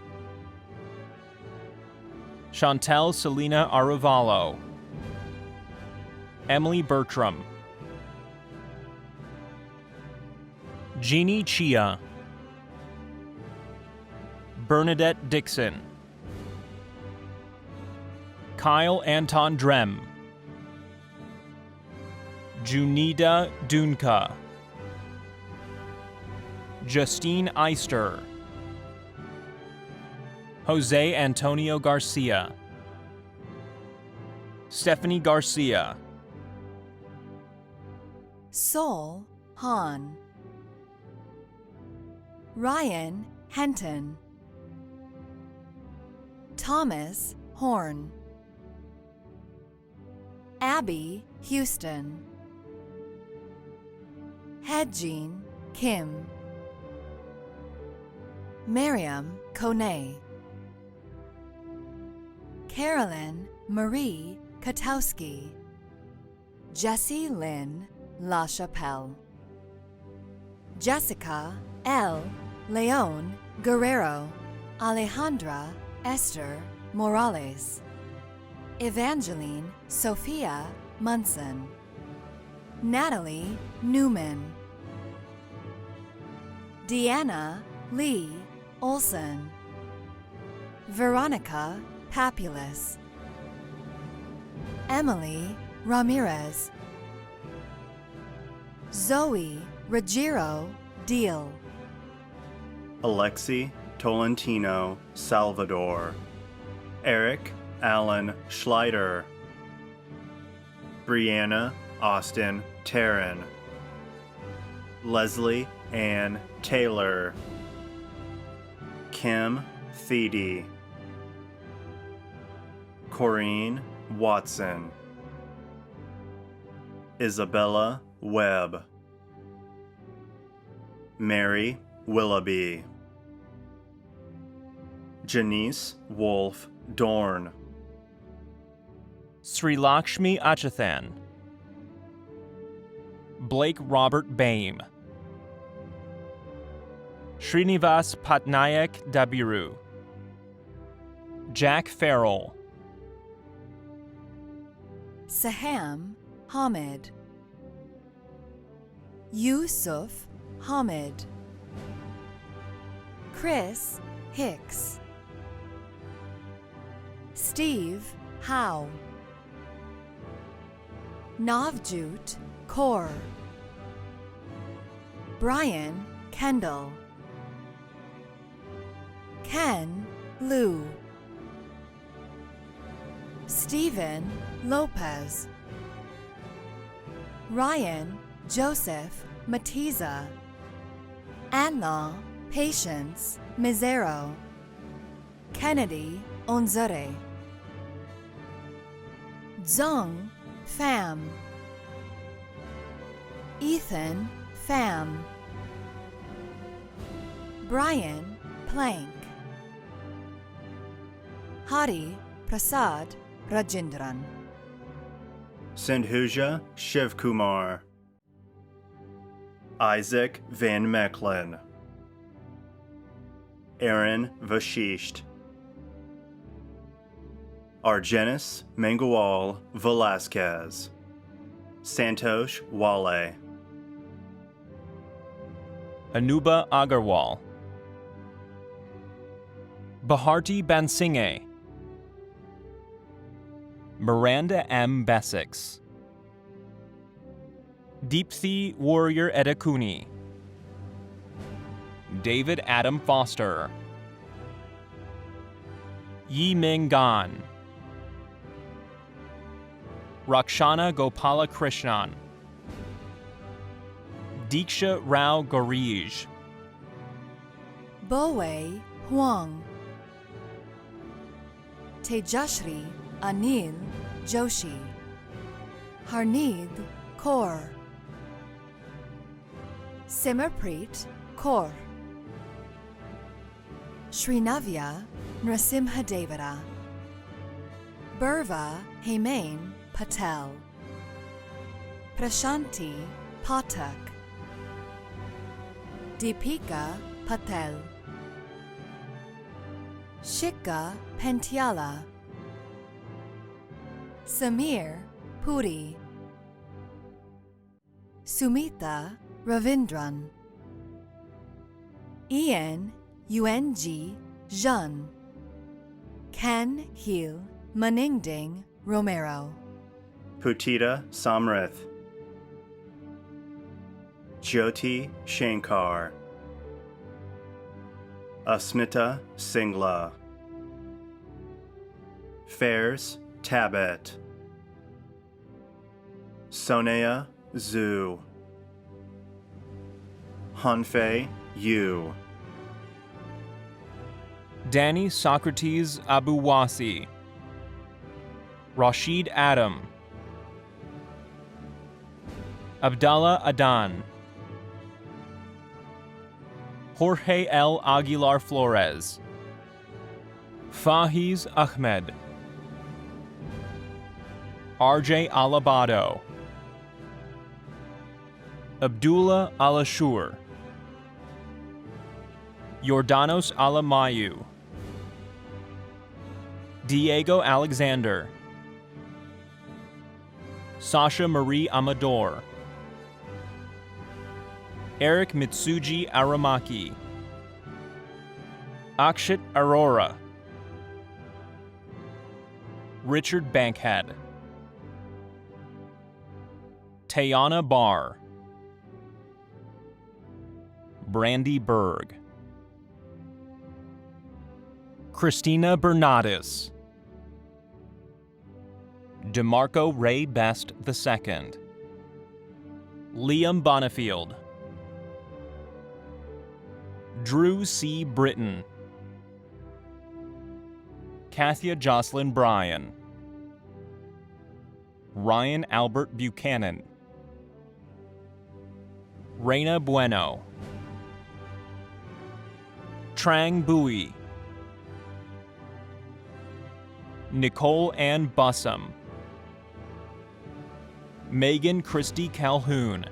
Chantel Selena Arevalo, Emily Bertram, Jeannie Chia, Bernadette Dixon, Kyle Anton Drem, Junida Dunka, Justine Eister, Jose Antonio Garcia, Stephanie Garcia, Sol Han, Ryan Henton, Thomas Horn, Abby Houston, Hedjean Kim, Miriam Kone, Carolyn Marie Katowski, Jessie Lynn LaChapelle, Jessica L. Leon Guerrero, Alejandra Esther Morales, Evangeline Sophia Munson, Natalie Newman, Deanna Lee Olson, Veronica Papulis, Emily Ramirez, Zoe Ruggiero Deal, Alexi Tolentino Salvador, Eric Allen Schleider, Brianna Austin Taryn, Leslie Ann Taylor, Kim Thede, Corrine Watson, Isabella Webb, Mary Willoughby, Janice Wolf Dorn, Sri Lakshmi Achathan, Blake Robert Baim, Srinivas Patnaik Dabiru, Jack Farrell, Saham Hamid, Yusuf Hamid, Chris Hicks, Steve Howe, Navjot Kaur, Brian Kendall, Ken Liu, Stephen Lopez, Ryan Joseph Matiza, Anna Patience Mizero, Kennedy Onzure, Zhong Pham, Ethan Pham, Brian Plank, Hari Prasad Rajendran, Sindhuja Shivkumar, Isaac Van Mechlin, Aaron Vashisht, Argenis Mangual Velasquez, Santosh Wale, Anuba Agarwal, Bharti Bansinghe, Miranda M. Besix, Deepthi Warrior Edakuni, David Adam Foster, Yi Ming Gan, Rakshana Gopala Krishnan, Diksha Rao Garij, Bowe Huang, Tejashri Anil Joshi, Harneed Kaur, Simarpreet Kaur, Srinavya Nrasimhadevara, Burva Hemain Patel, Prashanti Pathak, Deepika Patel, Shikha Pentiala, Samir Puri, Sumita Ravindran, Ian UNG Zhun, Ken Heel Maningding Romero, Putita Samrith, Jyoti Shankar, Asmita Singla, Fairs Tabet, Sonea Zhu, Hanfei Yu, Danny Socrates Abuwasi, Rashid Adam, Abdallah Adan, Jorge L. Aguilar Flores, Fahiz Ahmed, RJ Alabado, Abdullah Alashur, Yordanos Alamayu, Diego Alexander, Sasha Marie Amador, Eric Mitsuji Aramaki, Akshit Arora, Richard Bankhead, Tayana Barr, Brandy Berg, Christina Bernardis, DeMarco Ray Best II, Liam Bonifield, Drew C. Britton, Kathia Jocelyn Bryan, Ryan Albert Buchanan, Reina Bueno, Trang Bui, Nicole Ann Bussum, Megan Christie Calhoun,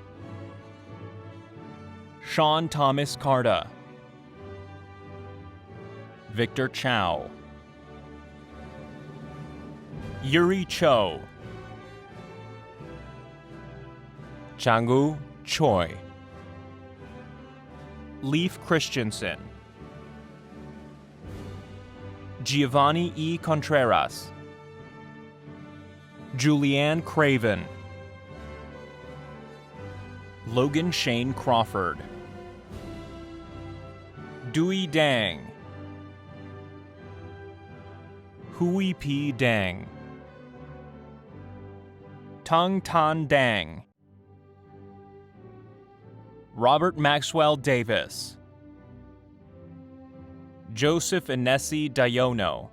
Sean Thomas Carta, Victor Chow, Yuri Cho, Changu Choi, Leif Christensen, Giovanni E. Contreras, Julianne Craven, Logan Shane Crawford, Dui Dang, Hui P. Dang, Tung Tan Dang, Robert Maxwell Davis, Joseph Inesi Dayono,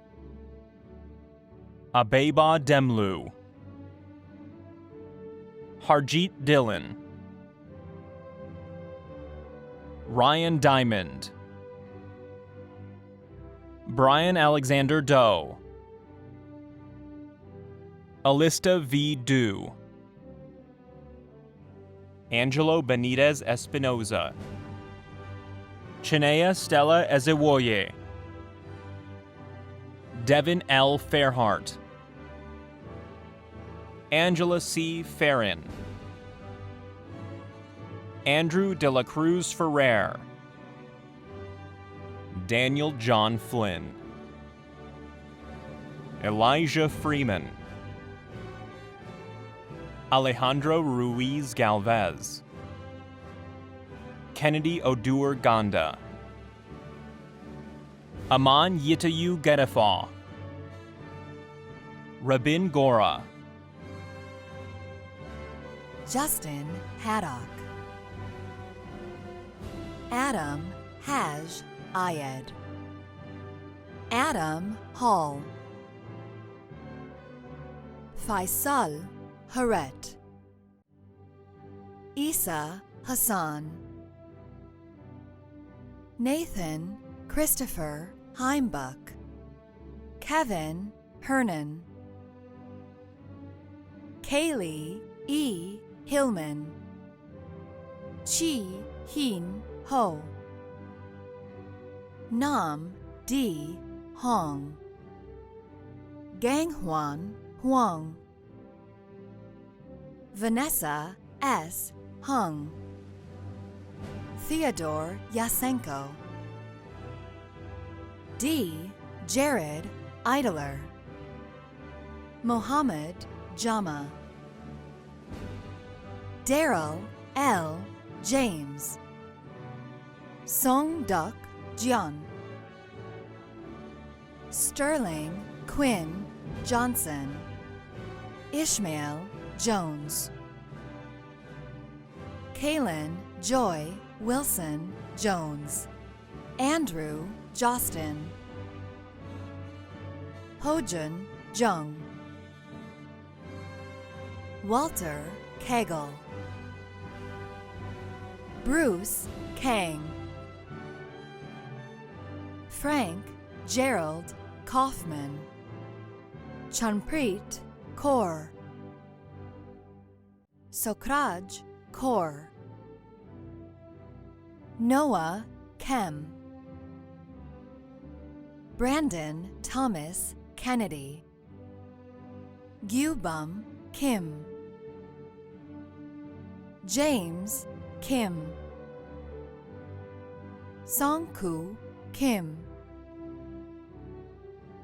Abeba Demlu, Harjeet Dillon, Ryan Diamond, Brian Alexander Doe, Alista V. Du, Angelo Benitez Espinoza, Chinea Stella Ezewoye, Devin L. Fairhart, Angela C. Farrin, Andrew De La Cruz Ferrer, Daniel John Flynn, Elijah Freeman, Alejandro Ruiz Galvez, Kennedy Odur Ganda, Aman Yitayu Gedefaw, Rabin Gora, Justin Haddock, Adam Haj Ayed, Adam Hall, Faisal Haret, Isa Hassan, Nathan Christopher Heimbuck, Kevin Hernan, Kaylee E. Hillman, Chi Hin Ho, Nam D. Hong, Ganghuan Huang, Vanessa S. Hung, Theodore Yasenko, D. Jared Idler, Mohammed Jama, Daryl L. James, Song Duk Jian, Sterling Quinn Johnson, Ishmael Jones, Kaylin Joy Wilson Jones, Andrew Jostin, Hojun Jung, Walter Kegel, Bruce Kang, Frank Gerald Kaufman, Chanpreet Kaur, Sokraj Kaur, Noah Kem, Brandon Thomas Kennedy, Gyubum Kim, James Kim, Songku Kim,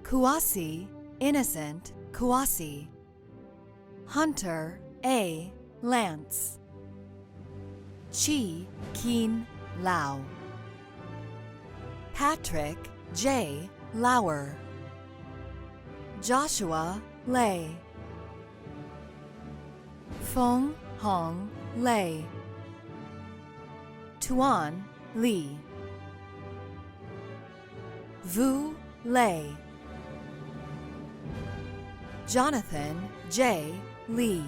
Kuasi Innocent Kuasi, Hunter A. Lance, Chi Keen Lau, Patrick J. Lauer, Joshua Lei, Feng Hong Lei, Tuan Li, Vu Lei, Jonathan J. Lee,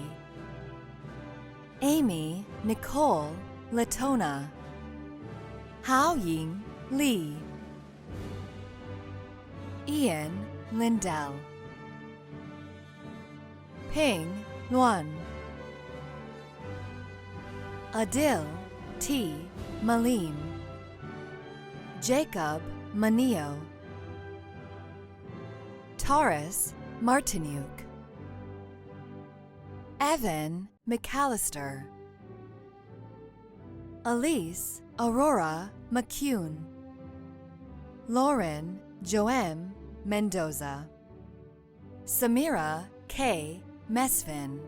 Amy Nicole Latona, Hao Ying Lee, Ian Lindell, Ping Luan, Adil T. Malim, Jacob Manio, Taurus Martinuk, Evan McAllister, Elise Aurora McCune, Lauren Joem Mendoza, Samira K. Mesvin,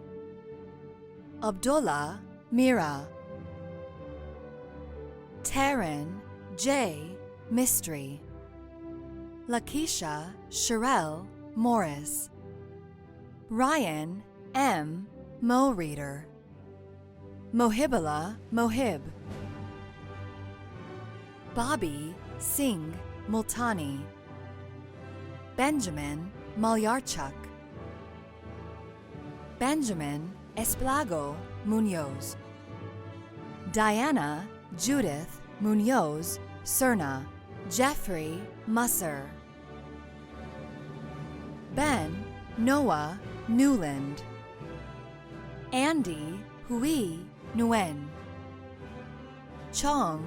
Abdullah Mira, Taryn J. Mystery. Lakeisha Sherelle Morris. Ryan M. Mo Reader. Mohibala Mohib. Bobby Singh Multani. Benjamin Malyarchuk. Benjamin Esplago Munoz. Diana Judith Munoz Cerna. Jeffrey Musser. Ben Noah Newland. Andy Hui Nguyen. Chong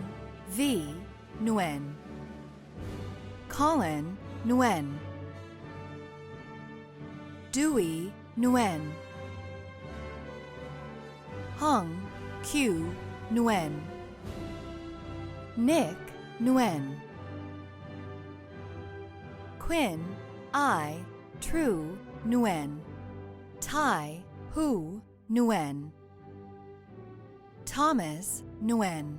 V Nguyen. Colin Nguyen. Dewey Nguyen. Hung Q Nguyen. Nick Nguyen. Quinn I True Nguyen. Tai Hu Nguyen. Thomas Nguyen.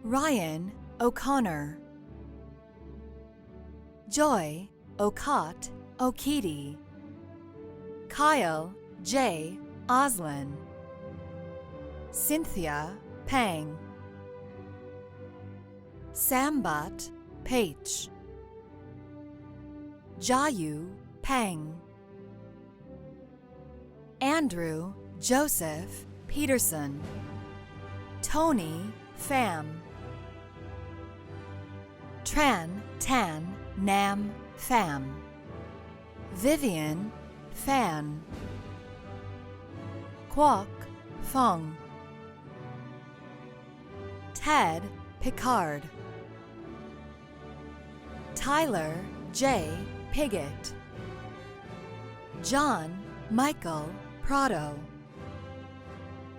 Ryan O'Connor. Joy Okot Okiti. Kyle J. Oslin. Cynthia Pang. Sambat Page. Jayu Pang. Andrew Joseph Peterson. Tony Pham. Tran Tan Nam Pham. Vivian Fan. Kwok Fong. Ted Picard. Tyler J. Piggott. John Michael Prado.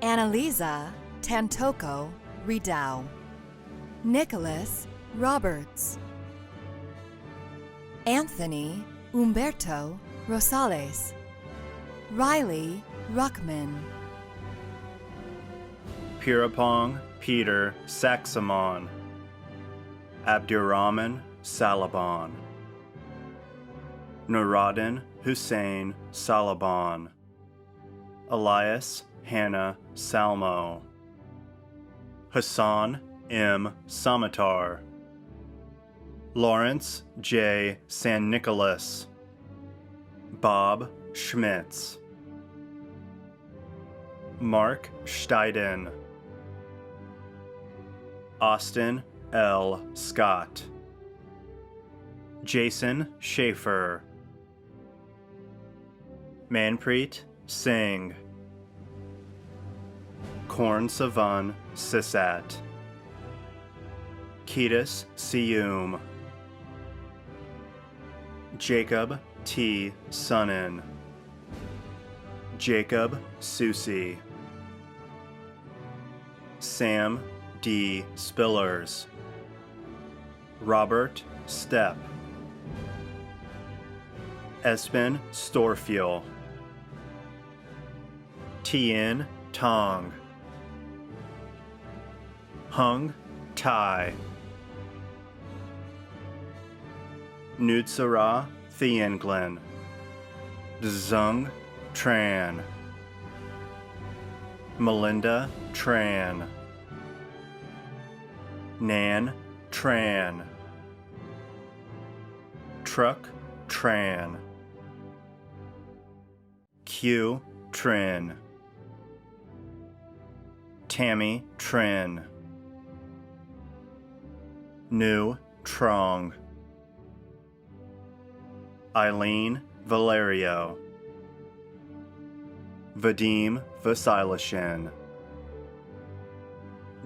Annalisa Tantoko Ridow. Nicholas Roberts. Anthony Umberto Rosales. Riley Ruckman. Pirapong Peter Saxamon. Abdurrahman Salaban. Nuruddin Hussein Salaban. Elias Hannah Salmo. Hassan M. Samatar. Lawrence J. San Nicolas. Bob Schmitz. Mark Steiden. Austin L. Scott. Jason Schaefer. Manpreet Singh. Korn Savan Sisat. Ketis Sium. Jacob T. Sonnen. Jacob Susi. Sam D. Spillers. Robert Stepp. Espen Storfuel. Tien Tong. Hung Tai. Nutsara Thienglen. Zung Tran. Melinda Tran. Nan Tran. Truck Tran. Q Trin. Tammy Trin. Nu Trong. Eileen Valerio. Vadim Vasilishin.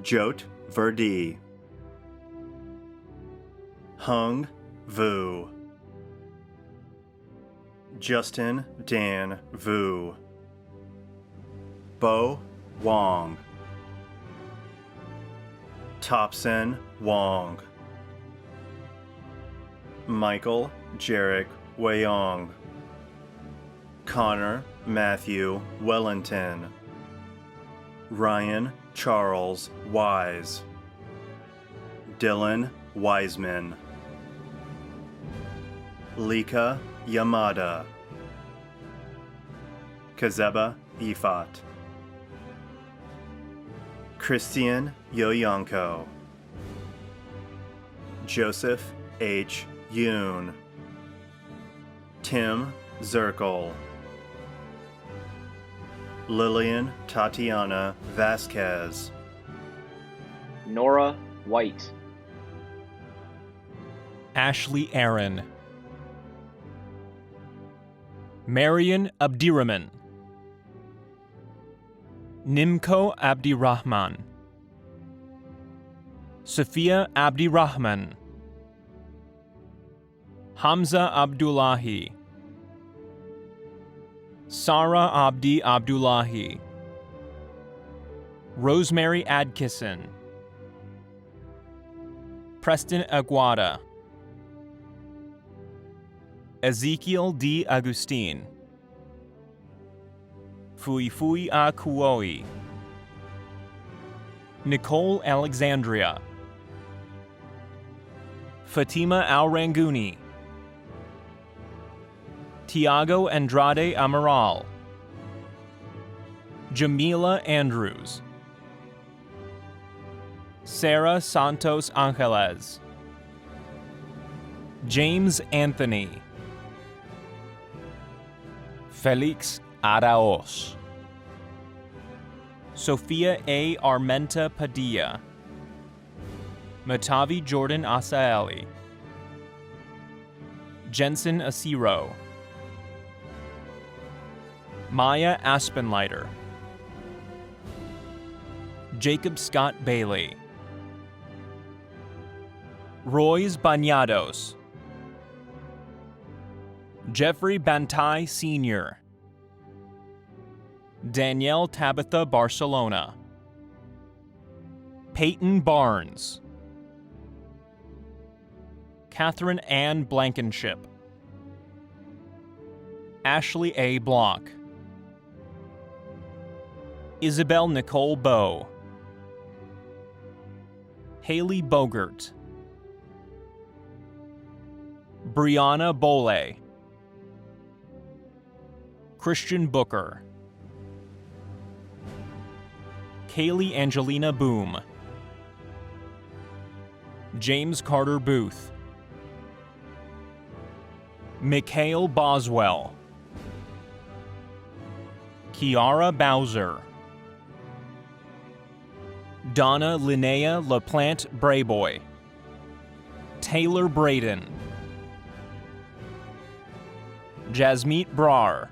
Jot Verdi. Hung Vu. Justin Dan Vu. Bo Wong. Topson Wong. Michael Jarek Weyong. Connor Matthew Wellington. Ryan Charles Wise. Dylan Wiseman, Lika Yamada, Kazeba Ifat, Christian Yoyanko, Joseph H. Yoon, Tim Zirkle, Lillian Tatiana Vasquez, Nora White, Ashley Aaron, Marian Abdirahman, Nimko Abdirahman, Sophia Abdirahman, Hamza Abdullahi, Sarah Abdi Abdullahi, Rosemary Adkisson, Preston Aguada, Ezekiel D. Agustin, Fuifui A. Kuoi, Nicole Alexandria, Fatima Al-Ranguni, Tiago Andrade Amaral, Jamila Andrews, Sarah Santos Angeles, James Anthony, Felix Araos, Sophia A. Armenta Padilla, Matavi Jordan Asaeli, Jensen Asiro, Maya Aspenleiter, Jacob Scott Bailey, Royce Bañados, Jeffrey Bantai Sr., Danielle Tabitha Barcelona, Peyton Barnes, Catherine Ann Blankenship, Ashley A. Block, Isabel Nicole Bowe, Haley Bogert, Brianna Bole, Christian Booker, Kaylee Angelina Boom, James Carter Booth, Mikhail Boswell, Kiara Bowser, Donna Linnea LaPlante Brayboy, Taylor Braden, Jasmeet Brar,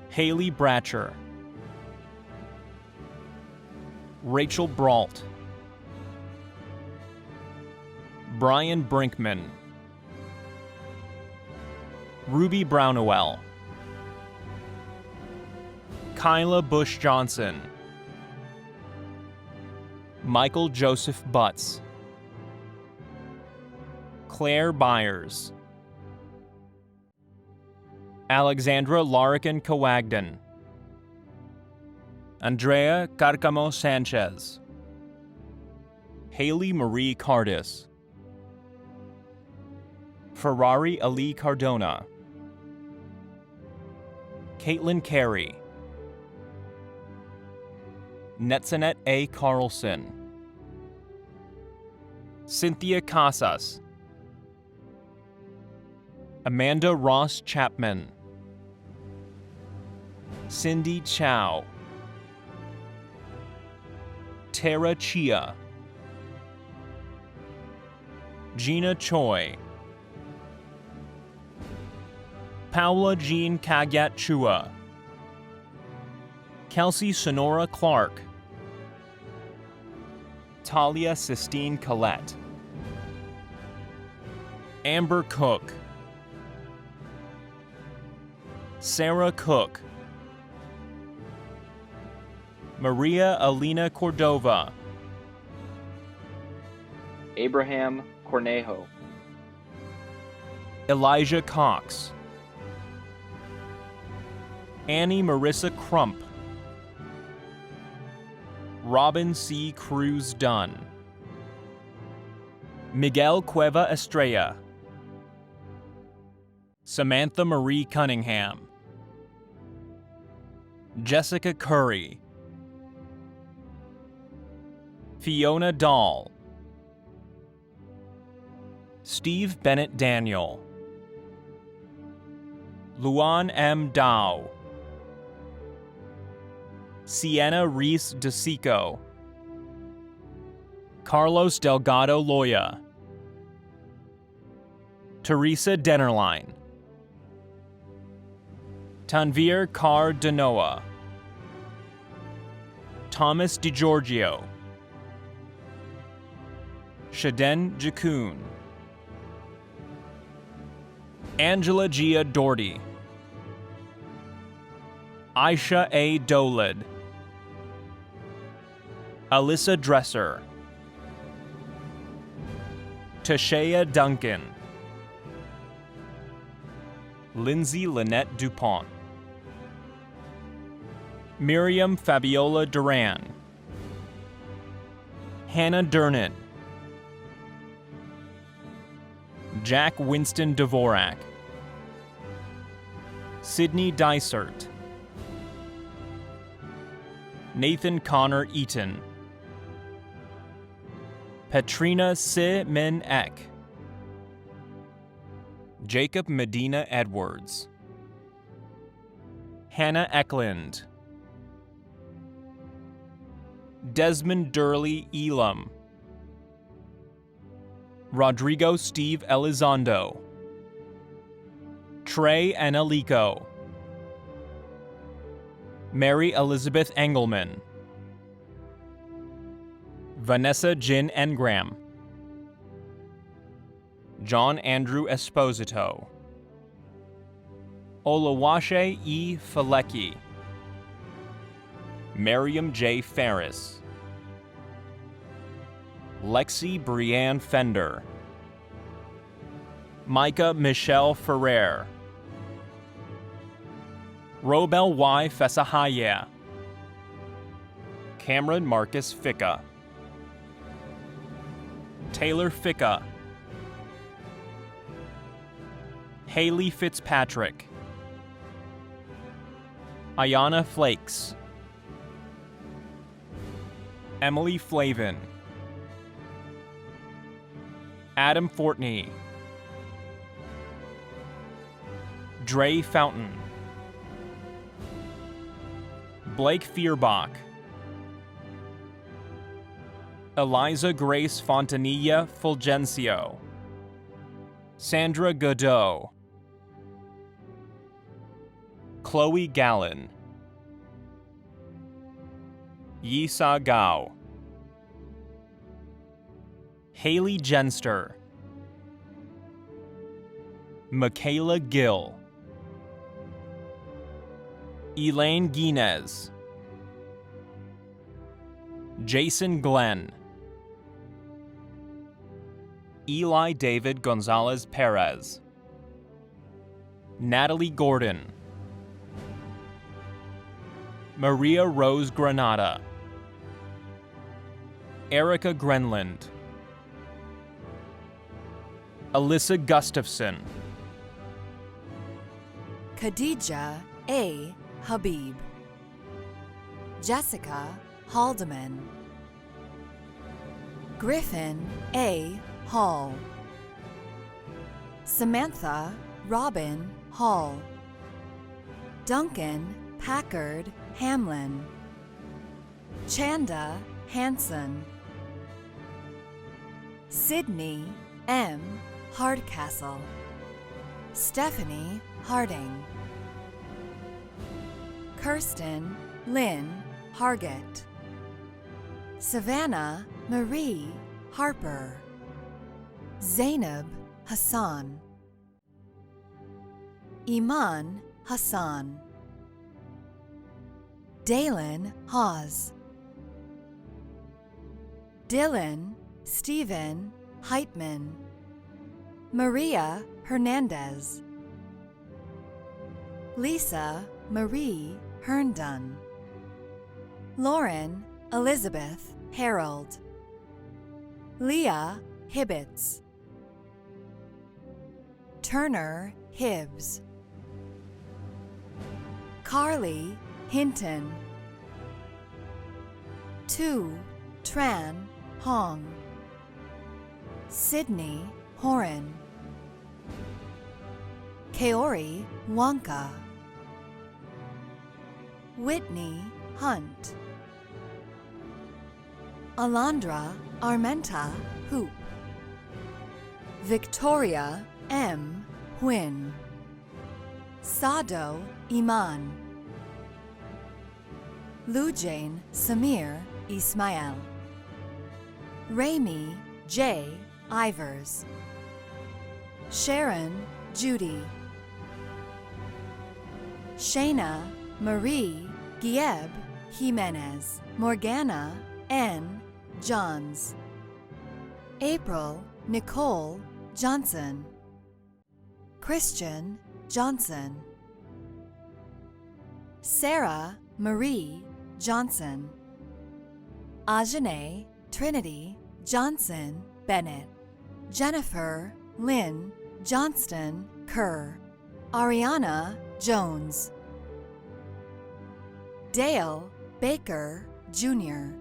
Haley Bratcher, Rachel Brault, Brian Brinkman, Ruby Brownowell, Kyla Bush Johnson, Michael Joseph Butts, Claire Byers, Alexandra Larrikin Kawagden, Andrea Carcamo Sanchez, Haley Marie Cardis, Ferrari Ali Cardona, Caitlin Carey, Netzanet A. Carlson, Cynthia Casas, Amanda Ross Chapman, Cindy Chow, Tara Chia, Gina Choi, Paula Jean Kagat Chua, Kelsey Sonora Clark, Talia Sistine Collette, Amber Cook, Sarah Cook, Maria Alina Cordova, Abraham Cornejo, Elijah Cox, Annie Marissa Crump, Robin C. Cruz Dunn, Miguel Cueva Estrella, Samantha Marie Cunningham, Jessica Curry, Fiona Dahl, Steve Bennett Daniel, Luan M. Dow, Sienna Reese DeSico, Carlos Delgado Loya, Teresa Dennerline, Tanvir Kaur Danoa, Thomas DiGiorgio, Shaden Jakun, Angela Gia Doherty, Aisha A. Dolid, Alyssa Dresser, Tashea Duncan, Lindsay Lynette DuPont, Miriam Fabiola Duran, Hannah Durnett, Jack Winston Dvorak, Sydney Dysert, Nathan Connor Eaton, Petrina Se Min Ek, Jacob Medina Edwards, Hannah Eklund, Desmond Durley Elam, Rodrigo Steve Elizondo, Trey Analico, Mary Elizabeth Engelman, Vanessa Jin Engram, John Andrew Esposito, Olawashe E. Falecki, Miriam J. Ferris, Lexi Brianne Fender, Micah Michelle Ferrer, Robel Y. Fesahaya, Cameron Marcus Ficca, Taylor Ficca, Haley Fitzpatrick, Ayana Flakes, Emily Flavin, Adam Fortney, Dre Fountain, Blake Fierbach, Eliza Grace Fontanilla Fulgencio, Sandra Godot, Chloe Gallen, Yisa Gao, Haley Genster, Michaela Gill, Elaine Guinez, Jason Glenn, Eli David Gonzalez Perez, Natalie Gordon, Maria Rose Granada, Erica Grenland, Alyssa Gustafson, Khadija A. Habib, Jessica Haldeman, Griffin A. Hall, Samantha Robin Hall, Duncan Packard Hamlin, Chanda Hanson, Sydney M. Hardcastle, Stephanie Harding, Kirsten Lynn Hargett, Savannah Marie Harper, Zainab Hassan, Iman Hassan, Dalen Hawes, Dylan Stephen Heitman, Maria Hernandez, Lisa Marie Herndon, Lauren Elizabeth Harold, Leah Hibbets, Turner Hibbs, Carly Hinton, Tu Tran Hong, Sydney Horan, Kaori Wonka, Whitney Hunt, Alondra Armenta Hoop, Victoria M. Huyn, Sado Iman, Lujane Samir Ismail, Rami J. Ivers, Sharon Judy, Shayna Marie Gieb Jimenez, Morgana N. Johns, April Nicole Johnson, Christian Johnson, Sarah Marie Johnson, Ajane Trinity Johnson Bennett, Jennifer Lynn Johnston Kerr, Ariana Jones, Dale Baker Jr.,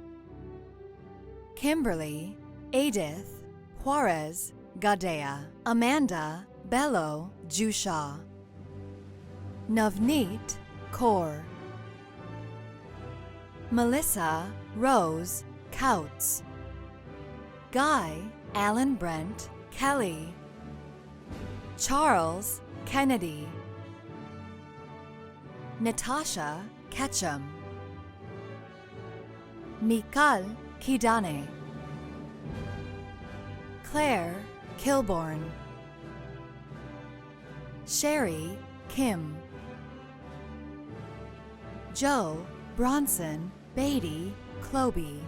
Kimberly Edith Juarez Gadea, Amanda Bello Jushaw, Navneet Kaur, Melissa Rose Couts, Guy Allen Brent Kelly, Charles Kennedy, Natasha Ketchum, Mikal Kidane, Claire Kilborn, Sherry Kim, Joe Bronson Beatty Cloby,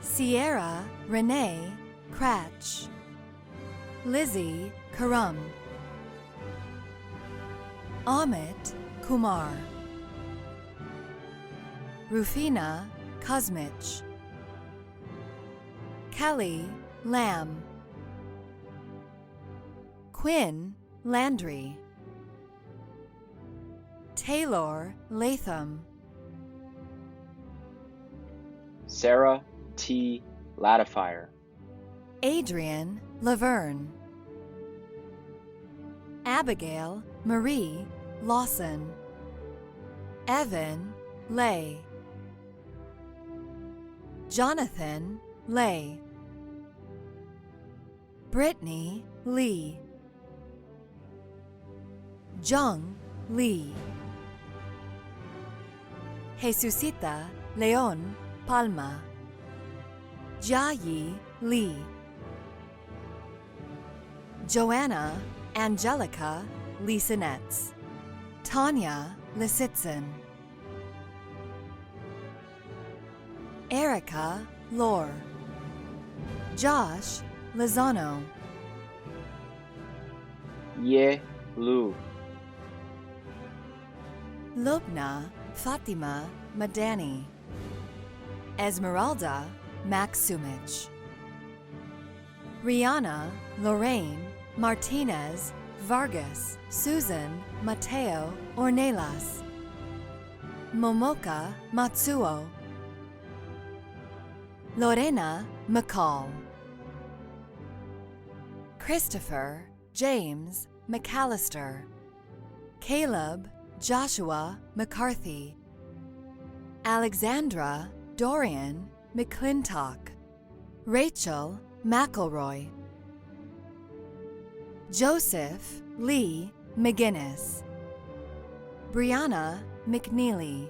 Sierra Renee Cratch, Lizzie Karam, Amit Kumar, Rufina Kuzmich, Kelly Lamb, Quinn Landry, Taylor Latham, Sarah T. Latifier, Adrian Laverne, Abigail Marie Lawson, Evan Lay, Jonathan Lay, Brittany Lee, Jung Lee, Jesusita Leon Palma, Jayi Lee, Joanna Angelica Lisanetz, Tanya Lisitzin, Erica Lore, Josh Lozano, Ye Lu, Lubna Fatima Madani, Esmeralda Maxumich, Rihanna Lorraine Martinez Vargas, Susan Mateo Ornelas, Momoka Matsuo, Lorena McCall, Christopher James McAllister, Caleb Joshua McCarthy, Alexandra Dorian McClintock, Rachel McElroy, Joseph Lee McGinnis, Brianna McNeely,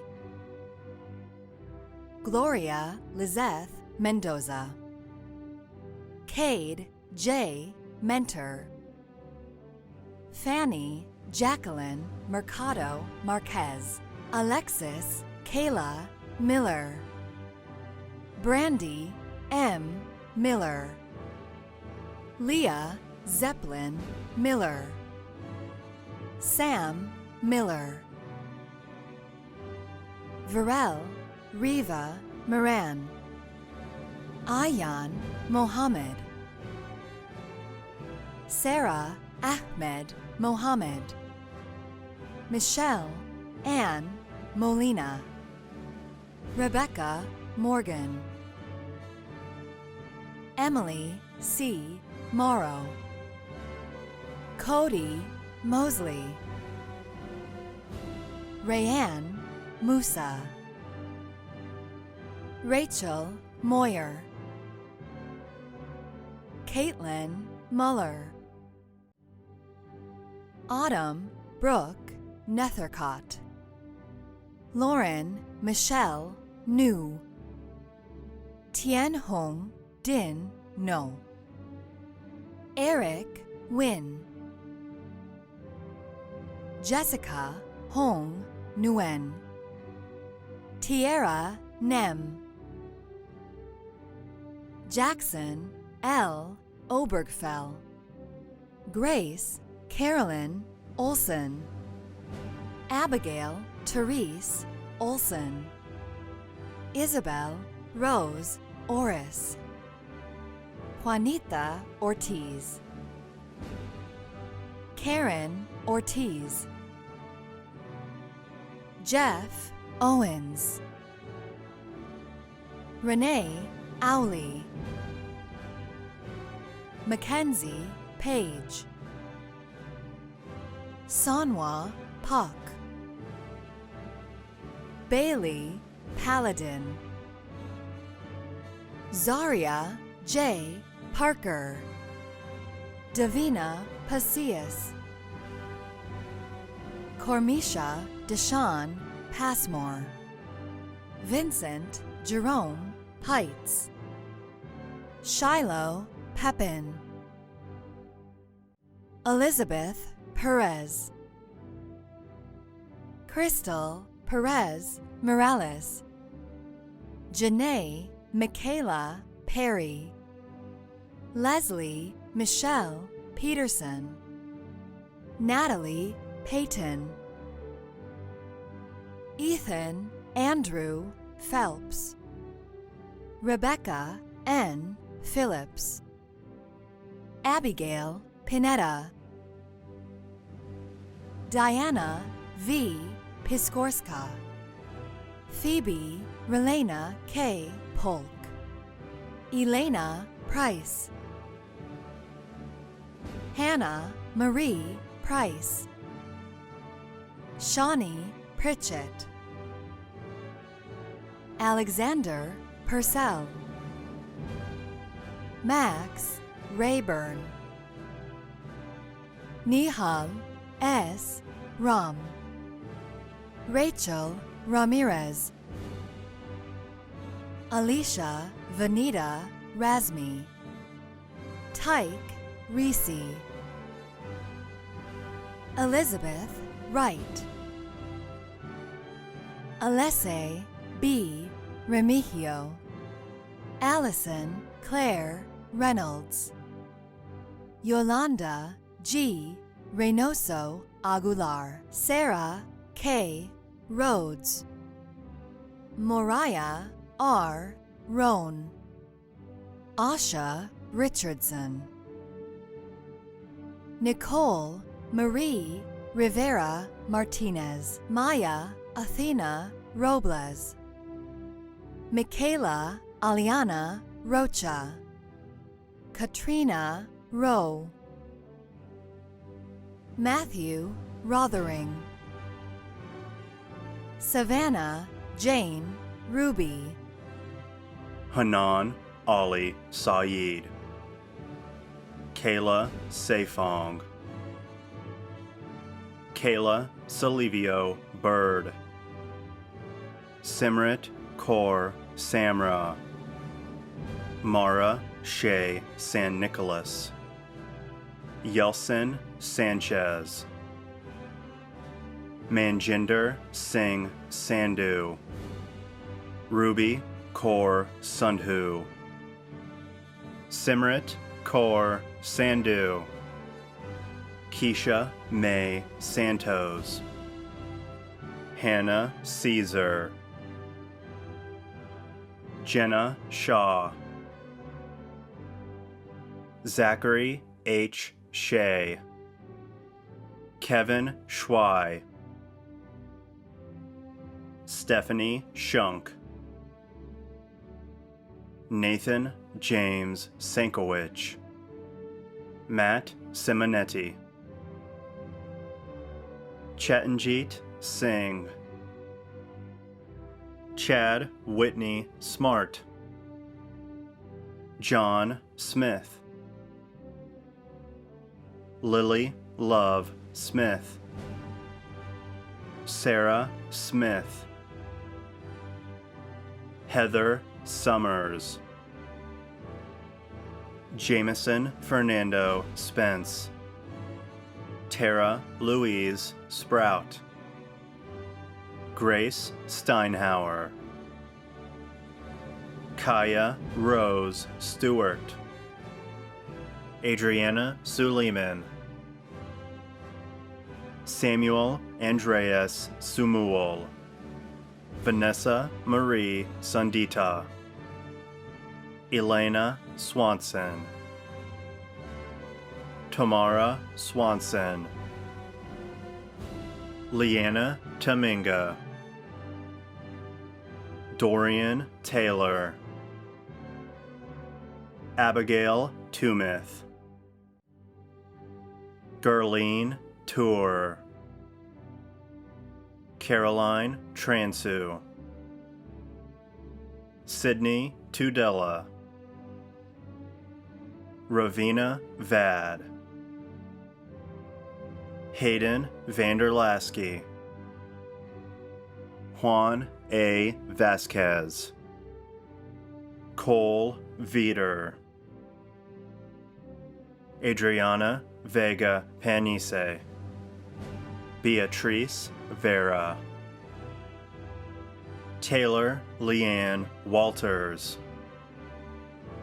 Gloria Lizeth Mendoza, Cade J. Mentor, Fanny Jacqueline Mercado Marquez, Alexis Kayla Miller, Brandy M. Miller, Leah Zeppelin Miller, Sam Miller, Varel Riva Moran, Ayan Mohammed, Sarah Ahmed Mohammed, Michelle Ann Molina, Rebecca Morgan, Emily C. Morrow, Cody Mosley, Rayanne Musa, Rachel Moyer, Caitlin Muller, Autumn Brooke Nethercott, Lauren Michelle New, Tien Hong Din No, Eric Win, Jessica Hong Nguyen, Tierra Nem, Jackson L. Obergfell, Grace Carolyn Olson, Abigail Therese Olson, Isabel Rose Orris, Juanita Ortiz, Karen Ortiz, Jeff Owens, Renee Owley, Mackenzie Page, Sanwa Puck, Bailey Paladin, Zaria J. Parker, Davina Pacius, Cormisha Deshawn Passmore, Vincent Jerome Heights, Shiloh Pepin, Elizabeth Perez, Crystal Perez Morales, Janae Michaela Perry, Leslie Michelle Peterson, Natalie Payton, Ethan Andrew Phelps, Rebecca N. Phillips, Abigail Pinetta, Diana V. Piskorska, Phoebe Relena K. Polk, Elena Price, Hannah Marie Price, Shawnee Pritchett, Alexander Purcell, Max Rayburn, Nihal S. Ram, Rachel Ramirez, Alicia Vanita Razmi, Tyke Reese, Elizabeth Wright, Alesse B. Remigio, Allison Claire Reynolds, Yolanda G. Reynoso Aguilar, Sarah K. Rhodes, Moriah R. Roan, Asha Richardson, Nicole Marie Rivera Martinez, Maya Athena Robles, Michaela Aliana Rocha, Katrina Rowe, Matthew Rothering, Savannah Jane Ruby, Hanan Ali Saeed, Kayla Sefong, Kayla Salivio Bird, Simrit Kaur Samra, Mara Shea San Nicolas, Yeltsin Sanchez, Manjinder Singh Sandhu, Ruby Kaur Sandhu, Simrit Kaur Sandhu, Keisha May Santos, Hannah Caesar, Jenna Shaw, Zachary H. Shea, Kevin Schwei, Stephanie Shunk, Nathan James Sankowicz, Matt Simonetti, Chetanjit Singh, Chad Whitney Smart, John Smith, Lily Love Smith, Sarah Smith, Heather Summers, Jameson Fernando Spence, Tara Louise Sprout, Grace Steinhauer, Kaya Rose Stewart, Adriana Suleiman, Samuel Andreas Sumuol, Vanessa Marie Sandita, Elena Swanson, Tamara Swanson, Leanna Taminga, Dorian Taylor, Abigail Tumith, Gerline Tour, Caroline Transu, Sydney Tudela, Ravina Vad, Hayden Vanderlasky, Juan A. Vasquez, Cole Veeder, Adriana Vega Panise, Beatrice Vera, Taylor Leanne Walters,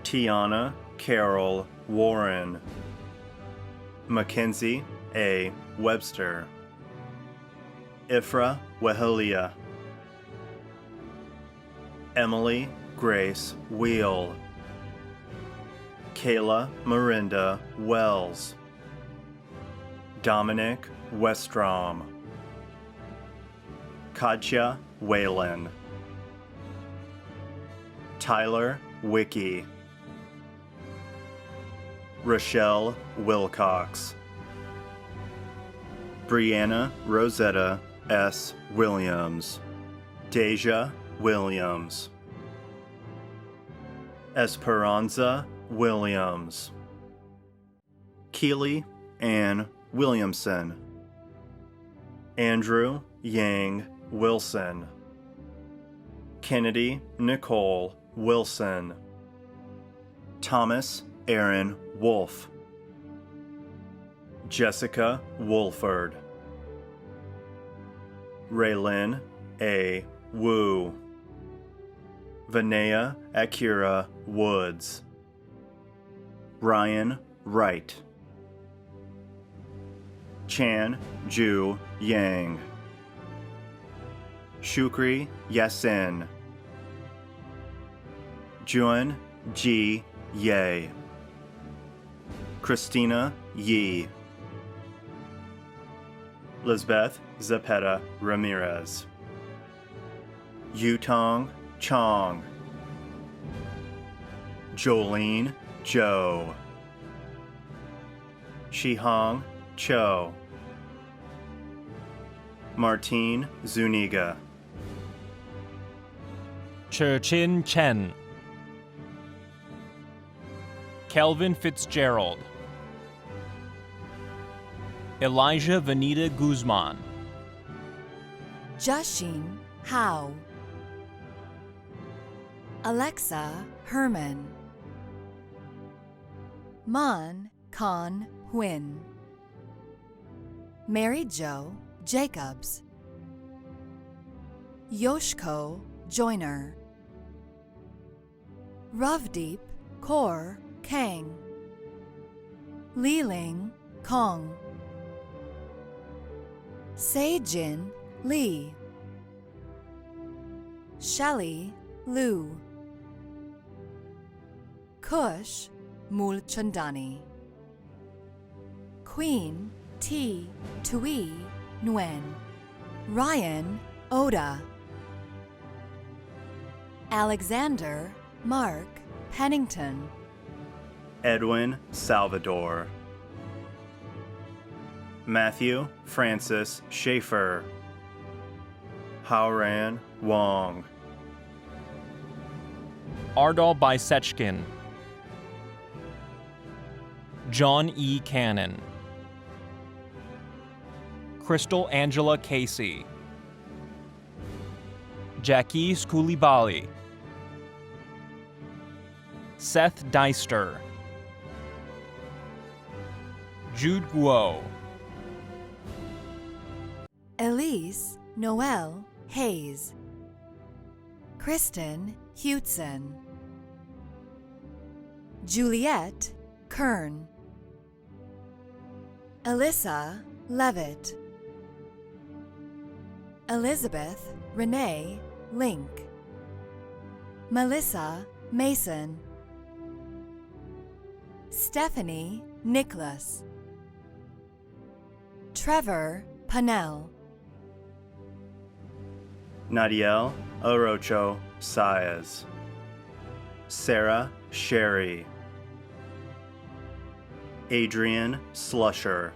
Tiana Carol Warren, Mackenzie A. Webster, Ifra Wehelia, Emily Grace Wheel, Kayla Marinda Wells, Dominic Westrom, Katja Whalen, Tyler Wiki, Rochelle Wilcox, Brianna Rosetta S. Williams, Deja Williams, Esperanza Williams, Keely Ann Williamson, Andrew Yang Wilson, Kennedy Nicole Wilson, Thomas Aaron Wolf, Jessica Wolford, Raylyn A. Wu, Vanea Akira Woods, Ryan Wright, Chan Ju Yang, Shukri Yasin, Juan Ji Ye, Christina Yi, Lisbeth Zepeda Ramirez, Yutong Chong, Jolene Zhou, Shihong Cho, Martine Zuniga, Cherchin Chen, Kelvin Fitzgerald, Elijah Vanita Guzman, Jushin Hao, Alexa Herman, Mon Con Huynh, Mary Jo Jacobs, Yoshko Joyner, Ravdeep Kaur Kang, Liling Kong, Sejin Lee, Shelley Liu, Kush Mulchandani. Queen T. Tui Nguyen. Ryan Oda. Alexander Mark Pennington. Edwin Salvador. Matthew Francis Schaefer. Haoran Wong. Ardal Bisechkin. John E. Cannon. Crystal Angela Casey. Jackie Koulibaly. Seth Deister. Jude Guo. Elise Noel Hayes. Kristen Hewson. Juliet Kern. Alyssa Levitt. Elizabeth Renee Link. Melissa Mason. Stephanie Nicholas. Trevor Panell. Nadiel Orocho Saez. Sarah Sherry. Adrian Slusher.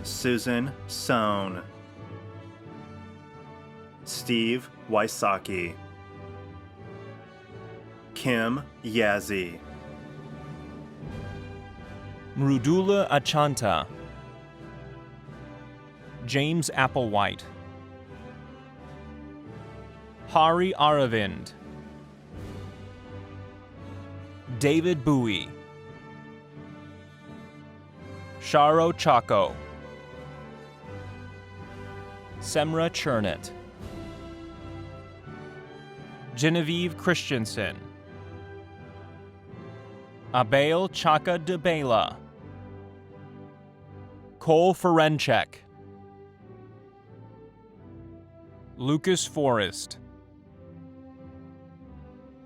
Susan Sohn. Steve Wysocki. Kim Yazzie. Mrudula Achanta. James Applewhite. Hari Aravind. David Bowie. Sharo Chaco. Semra Chernett. Genevieve Christensen. Abel Chaka de Bela. Cole Ferenchek. Lucas Forrest.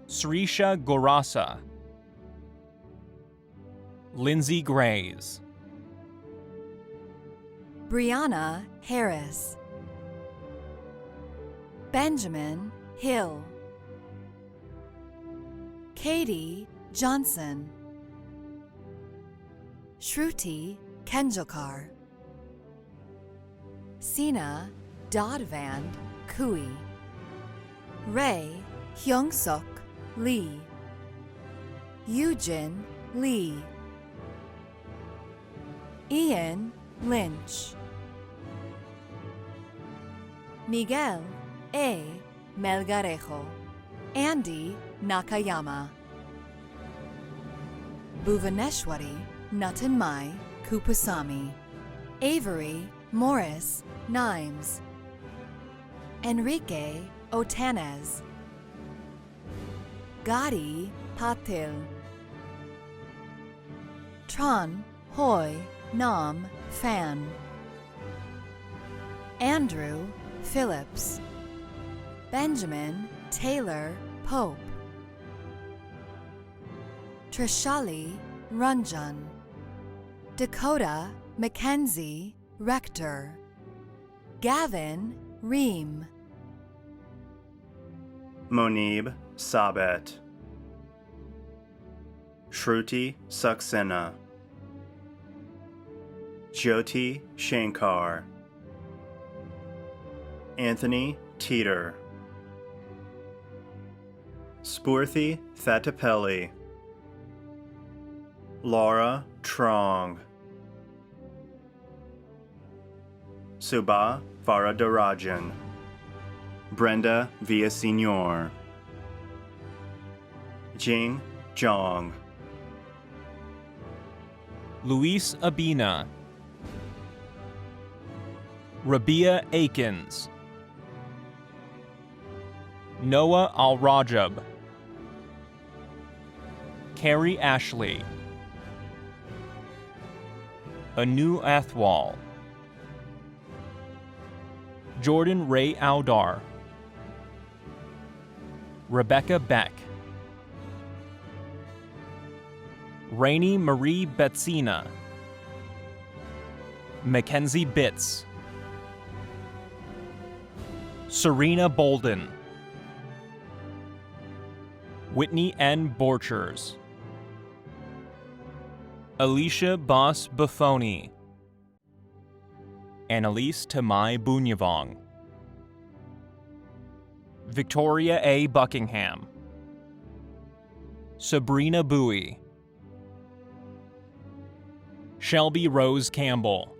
Srisha Gorasa. Lindsay Grays. Brianna Harris. Benjamin Hill. Katie Johnson. Shruti Kenjalkar. Sina Dodvand Kui. Ray Hyung-suk Lee. Eugene Lee. Ian Lynch. Miguel A. Melgarejo. Andy Nakayama. Bhuvaneshwari Natanmai Kupasamy. Avery Morris Nimes. Enrique Otanez. Gadi Patil. Tron Hoy Nam Fan. Andrew Phillips. Benjamin Taylor Pope. Trishali Ranjan. Dakota Mackenzie Rector. Gavin Ream. Monib Sabet. Shruti Saxena. Jyoti Shankar. Anthony Teeter. Spurthi Thatapelli. Laura Trong. Subha Varadarajan. Brenda Villasenor. Jing Zhang. Luis Abina. Rabia Akins. Noah Al-Rajab. Carrie Ashley. Anu Athwal. Jordan Ray Aldar. Rebecca Beck. Rainey Marie Betsina, Mackenzie Bitts, Serena Bolden, Whitney N. Borchers, Alicia Boss Buffoni, Annalise Tamai Bunyavong, Victoria A. Buckingham, Sabrina Bowie, Shelby Rose Campbell,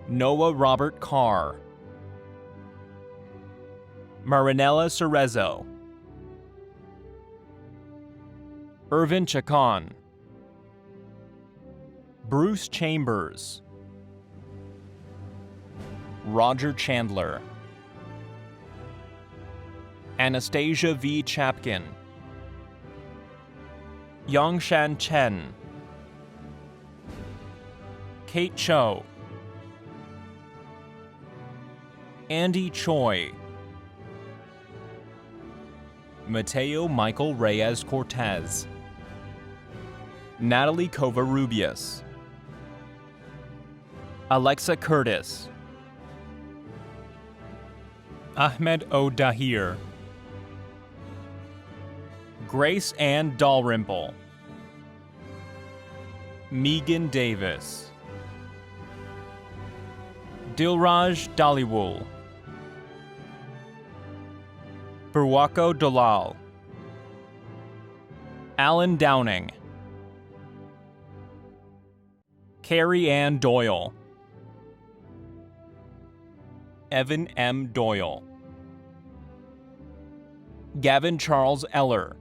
Noah Robert Carr, Marinella Cerezo, Irvin Chacon, Bruce Chambers, Roger Chandler, Anastasia V. Chapkin, Yongshan Chen, Kate Cho, Andy Choi, Mateo Michael Reyes Cortez, Natalie Covarrubias, Alexa Curtis, Ahmed O. Dahir, Grace Ann Dalrymple, Megan Davis, Dilraj Dhaliwal, Burwako Dalal, Alan Downing, Carrie Ann Doyle, Evan M. Doyle, Gavin Charles Eller,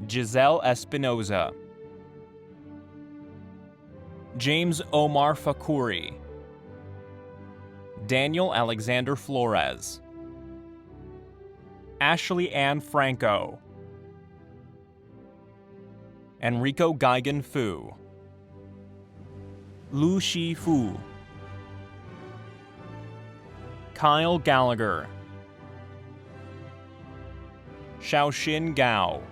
Giselle Espinoza, James Omar Fakuri, Daniel Alexander Flores, Ashley Ann Franco, Enrico Geigen Fu, Lu Shi Fu, Kyle Gallagher, Xiaoxin Gao,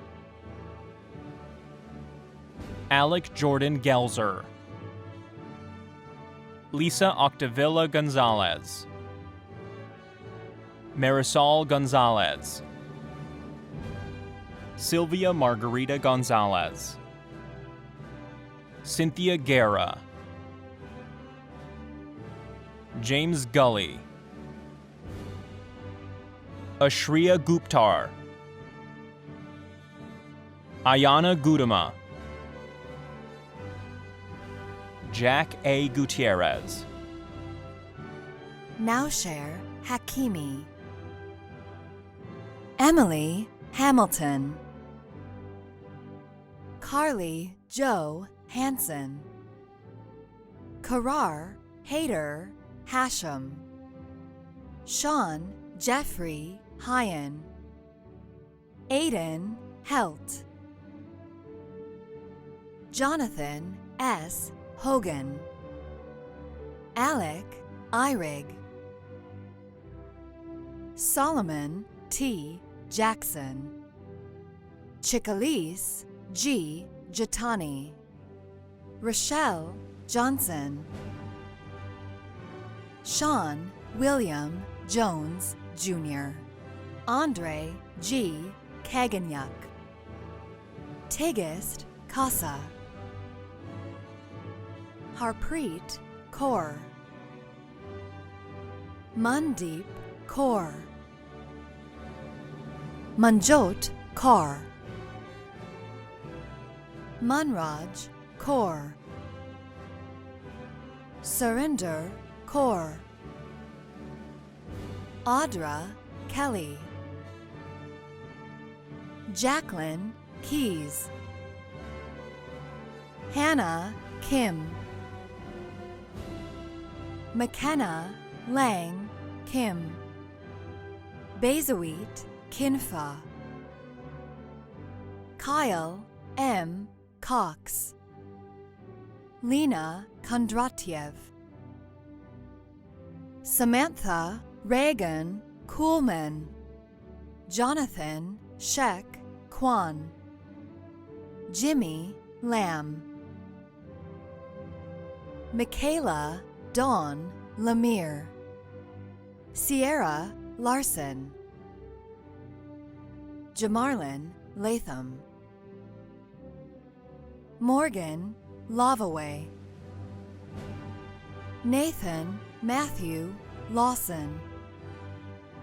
Alec Jordan Gelzer, Lisa Octavilla Gonzalez, Marisol Gonzalez, Sylvia Margarita Gonzalez, Cynthia Guerra, James Gully, Ashriya Guptar, Ayana Gudama, Jack A. Gutierrez, Nausher Hakimi, Emily Hamilton, Carly Joe Hansen, Karar Hader Hashem, Sean Jeffrey Hyen, Aiden Helt, Jonathan S. Hogan, Alec Eyrig, Solomon T. Jackson, Chickalise G. Jatani, Rochelle Johnson, Sean William Jones Jr., Andre G. Kaganyuk, Tigist Kasa, Harpreet Kaur, Mandeep Kaur, Manjot Kaur, Manraj Kaur, Surinder Kaur, Audra Kelly, Jacqueline Keys, Hannah Kim, McKenna Lang Kim, Bezawit Kinfa, Kyle M. Cox, Lena Kondratiev, Samantha Reagan Kuhlman, Jonathan Sheck Kwan, Jimmy Lamb, Michaela Dawn Lemire, Sierra Larson, Jamarlin Latham, Morgan Lavaway, Nathan Matthew Lawson,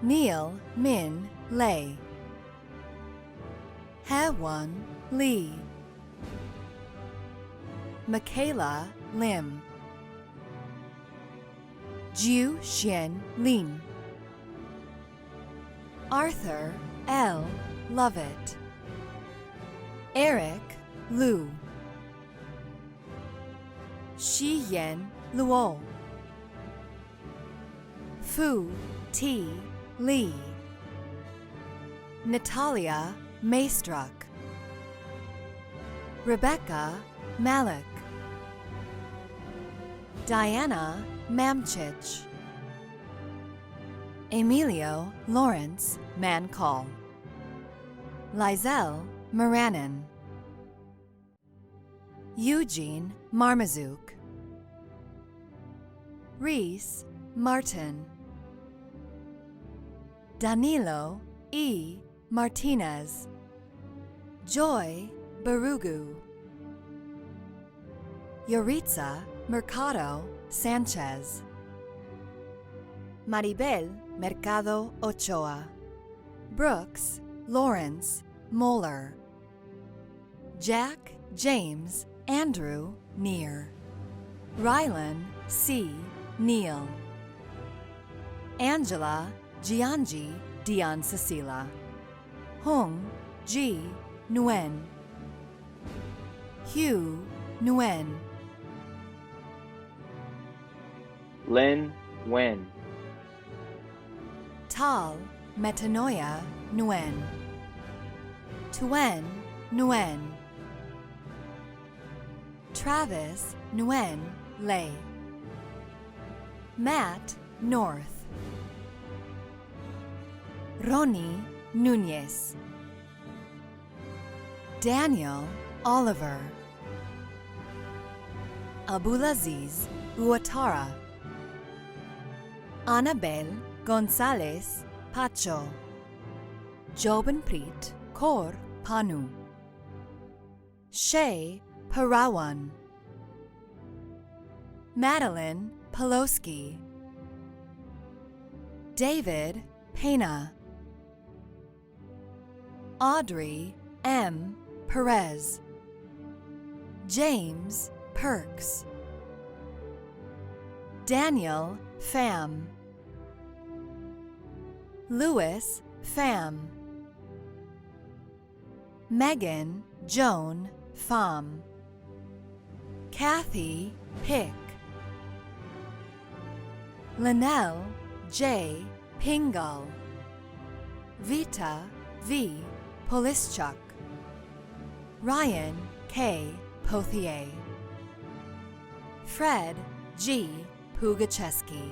Neil Min Lay, Hewon Lee, Michaela Lim, Jiu Xian Lin, Arthur L. Lovett, Eric Liu, Shiyan Luo, Fu T. Lee, Natalia Maystruck, Rebecca Malik, Diana Mamchich, Emilio Lawrence Mancall, Lizelle Moranin, Eugene Marmazouk, Reese Martin, Danilo E. Martinez, Joy Barugu, Yoritza Mercado Sanchez, Maribel Mercado Ochoa, Brooks Lawrence Moeller, Jack James Andrew Neer, Rylan C. Neal, Angela Gianji Dion Cecilia, Hung G. Nguyen, Hugh Nguyen, Lin Wen, Tal Metanoia Nguyen, Tuen Nguyen, Travis Nguyen Lay, Matt North, Ronnie Nunez, Daniel Oliver, Abulaziz Ouattara, Annabel Gonzalez Pacho, Jobanpreet Kaur Panu, Shay Parawan, Madeline Poloski, David Pena, Audrey M. Perez, James Perks, Daniel Pham, Louis Pham, Megan Joan Pham, Kathy Pick, Linnell J. Pingal, Vita V. Polischuk, Ryan K. Pothier, Fred G. Pugacheski,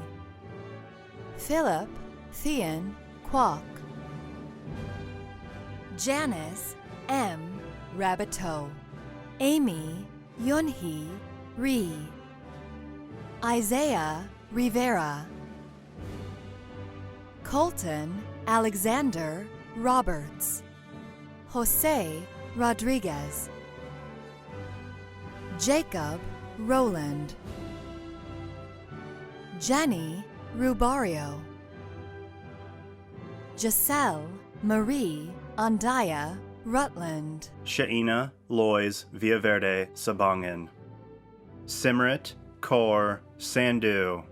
Philip Thean Kwok, Janice M. Rabbiteau, Amy Yunhee Ree, Isaiah Rivera, Colton Alexander Roberts, Jose Rodriguez, Jacob Rowland, Jenny Rubario, Giselle Marie Andaya Rutland, Shaina Lois Villaverde Sabangan, Simrit Kaur Sandhu,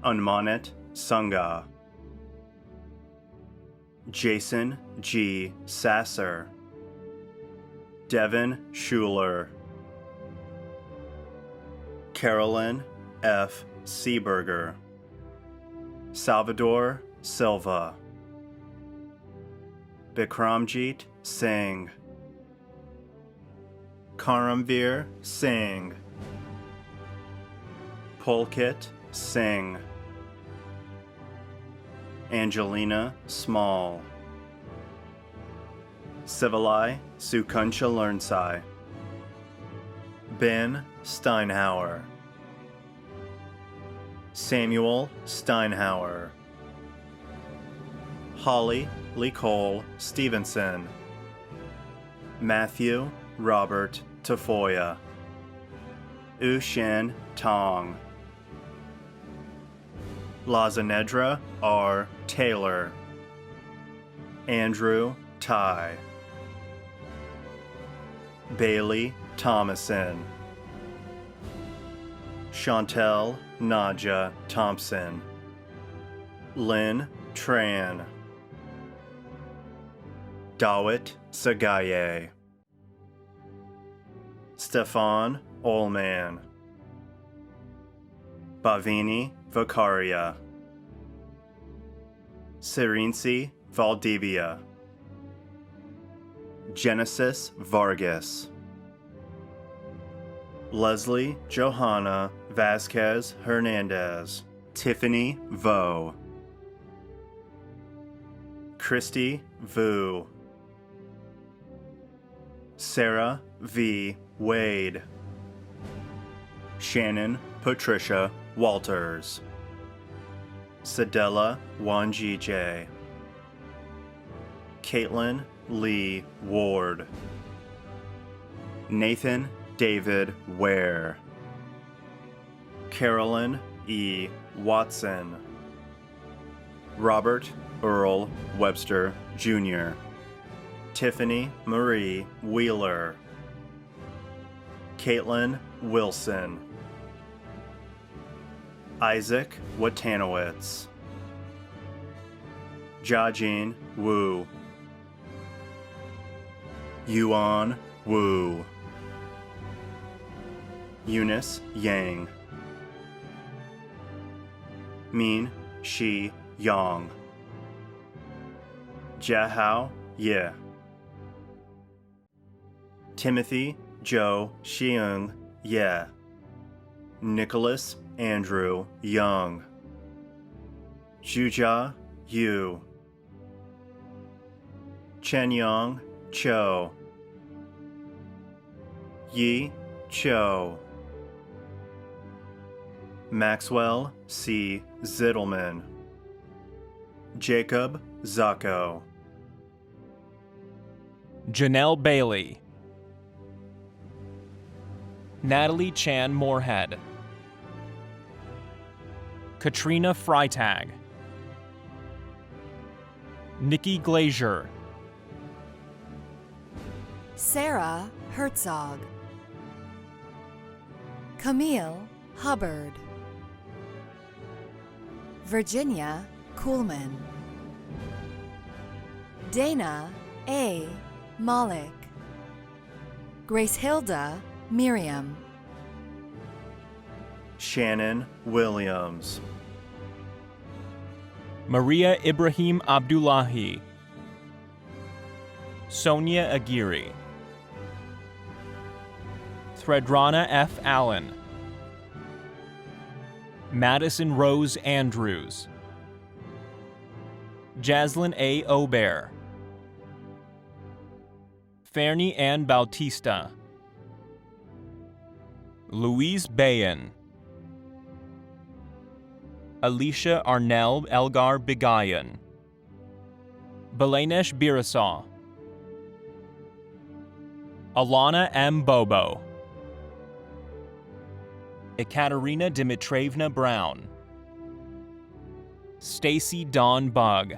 Unmanit Sangha, Jason G. Sasser, Devin Schuler, Carolyn F. Seeberger, Salvador Silva, Bikramjit Singh, Karamveer Singh, Pulkit Singh, Angelina Small, Civilai Sukuncha Lernsai, Ben Steinhauer, Samuel Steinhauer, Holly Nicole Stevenson, Matthew Robert Tafoya, Ushen Tong, Lazanedra R. Taylor, Andrew Tai, Bailey Thomason, Chantel Naja Thompson, Lynn Tran, Dawit Sagaye, Stefan Olman, Bhavini Vakaria, Sirinci Valdivia, Genesis Vargas, Leslie Johanna Vasquez Hernandez, Tiffany Vo, Christy Vu, Sarah V. Wade, Shannon Patricia Walters, Sadella Wanjije, Caitlin Lee Ward, Nathan David Ware, Carolyn E. Watson, Robert Earl Webster Jr., Tiffany Marie Wheeler, Caitlin Wilson, Isaac Watanowitz, Jiajin Wu, Yuan Wu, Eunice Yang, Min Shi Yang, Jiahao Ye, Timothy Zhou Xiong Ye, Nicholas Andrew Young, Zhujia Yu, Chenyang Cho, Yi Cho, Maxwell C. Zittelman, Jacob Zacco, Janelle Bailey, Natalie Chan Moorhead, Katrina Freitag, Nikki Glazier, Sarah Herzog, Camille Hubbard, Virginia Kuhlman, Dana A. Malik, Grace Hilda Miriam, Shannon Williams, Maria Ibrahim Abdullahi, Sonia Aguirre, Thredrana F. Allen, Madison Rose Andrews, Jaslyn A. Obear, Fernie Ann Bautista, Louise Bayan, Alicia Arnell Elgar Bigayan, Belenesh Birasaw, Alana M. Bobo, Ekaterina Dimitrievna Brown, Stacy Dawn Bug,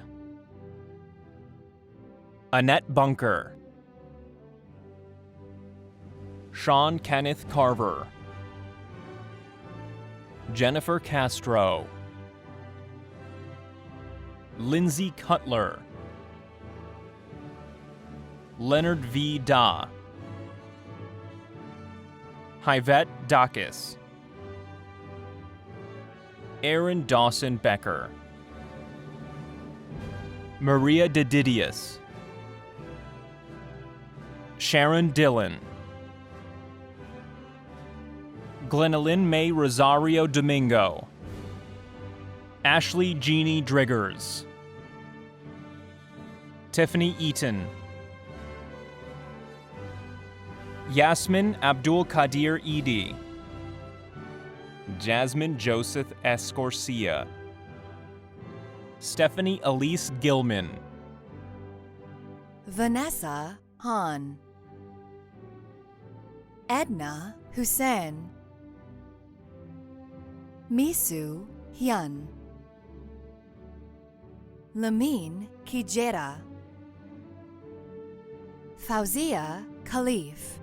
Annette Bunker, Sean Kenneth Carver, Jennifer Castro, Lindsay Cutler, Leonard V. Da, Yvette Dacus, Aaron Dawson Becker, Maria Dedidius, Sharon Dillon, Glenalyn May Rosario Domingo, Ashley Jeannie Driggers, Tiffany Eaton, Yasmin Abdul Qadir Edi. Jasmine Joseph Escorcia. Stephanie Elise Gilman. Vanessa Han. Edna Hussein. Misu Hyun. Lamin Kijera. Fauzia Khalif.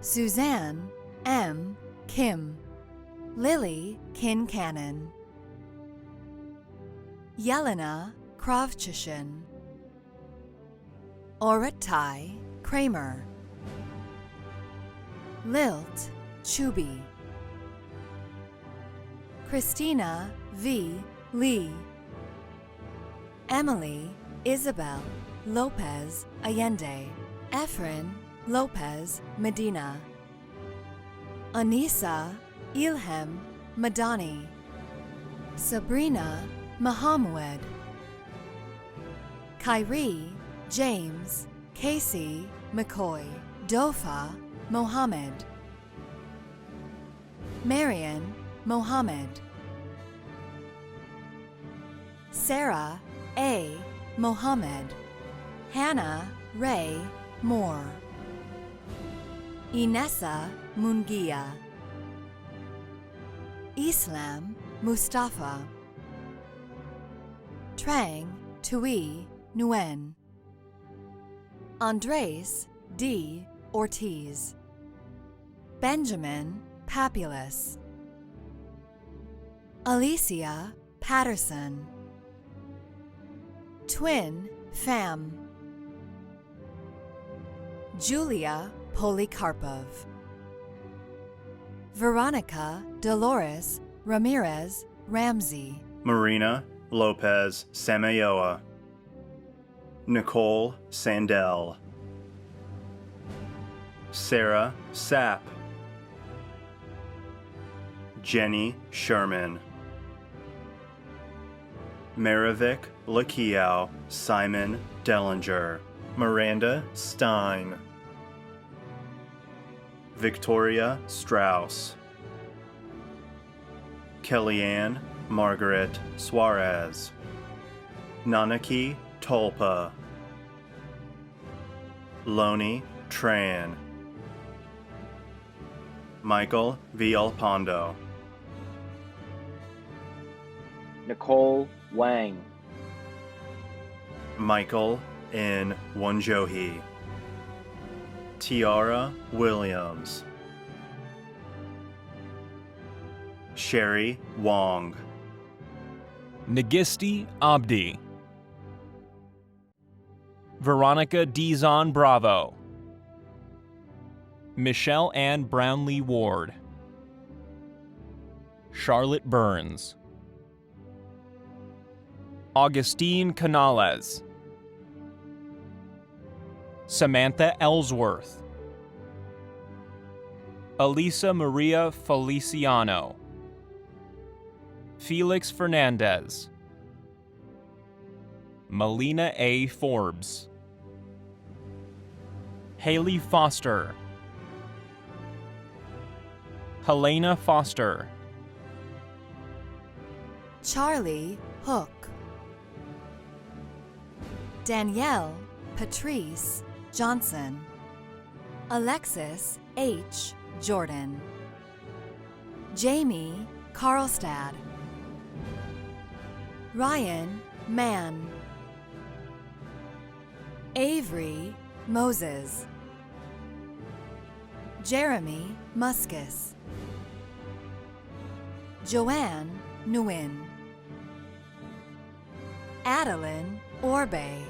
Suzanne M. Kim. Lily Kincannon. Yelena Kravchushin. Oratai Kramer. Lilt Chubi. Christina V. Lee. Emily Isabel Lopez Allende. Efren Lopez Medina. Anissa Ilhem Madani. Sabrina Mahamud. Kyrie James Casey McCoy. Dofa Mohammed. Marion Mohammed. Sarah A. Mohammed. Hannah Ray Moore. Inessa Mungia. Islam Mustafa. Trang Tui Nguyen. Andres D. Ortiz. Benjamin Papulus. Alicia Patterson. Twin Pham. Julia Polikarpov. Veronica Dolores Ramirez Ramsey. Marina Lopez Samayoa. Nicole Sandell. Sarah Sapp. Jenny Sherman. Maravik Lakiao Simon Dellinger. Miranda Stein. Victoria Strauss. Kellyanne Margaret Suarez. Nanaki Tolpa. Loni Tran. Michael Villalpando. Nicole Wang. Michael N. Wanjohi. Tiara Williams. Sherry Wong. Nagisti Abdi. Veronica Dizon Bravo. Michelle Ann Brownlee Ward. Charlotte Burns. Augustine Canales. Samantha Ellsworth. Elisa Maria Feliciano. Felix Fernandez. Melina A. Forbes. Haley Foster. Helena Foster. Charlie Hook. Danielle Patrice Johnson. Alexis H. Jordan. Jamie Karlstad. Ryan Mann. Avery Moses. Jeremy Muskus. Joanne Nguyen. Adeline Orbe.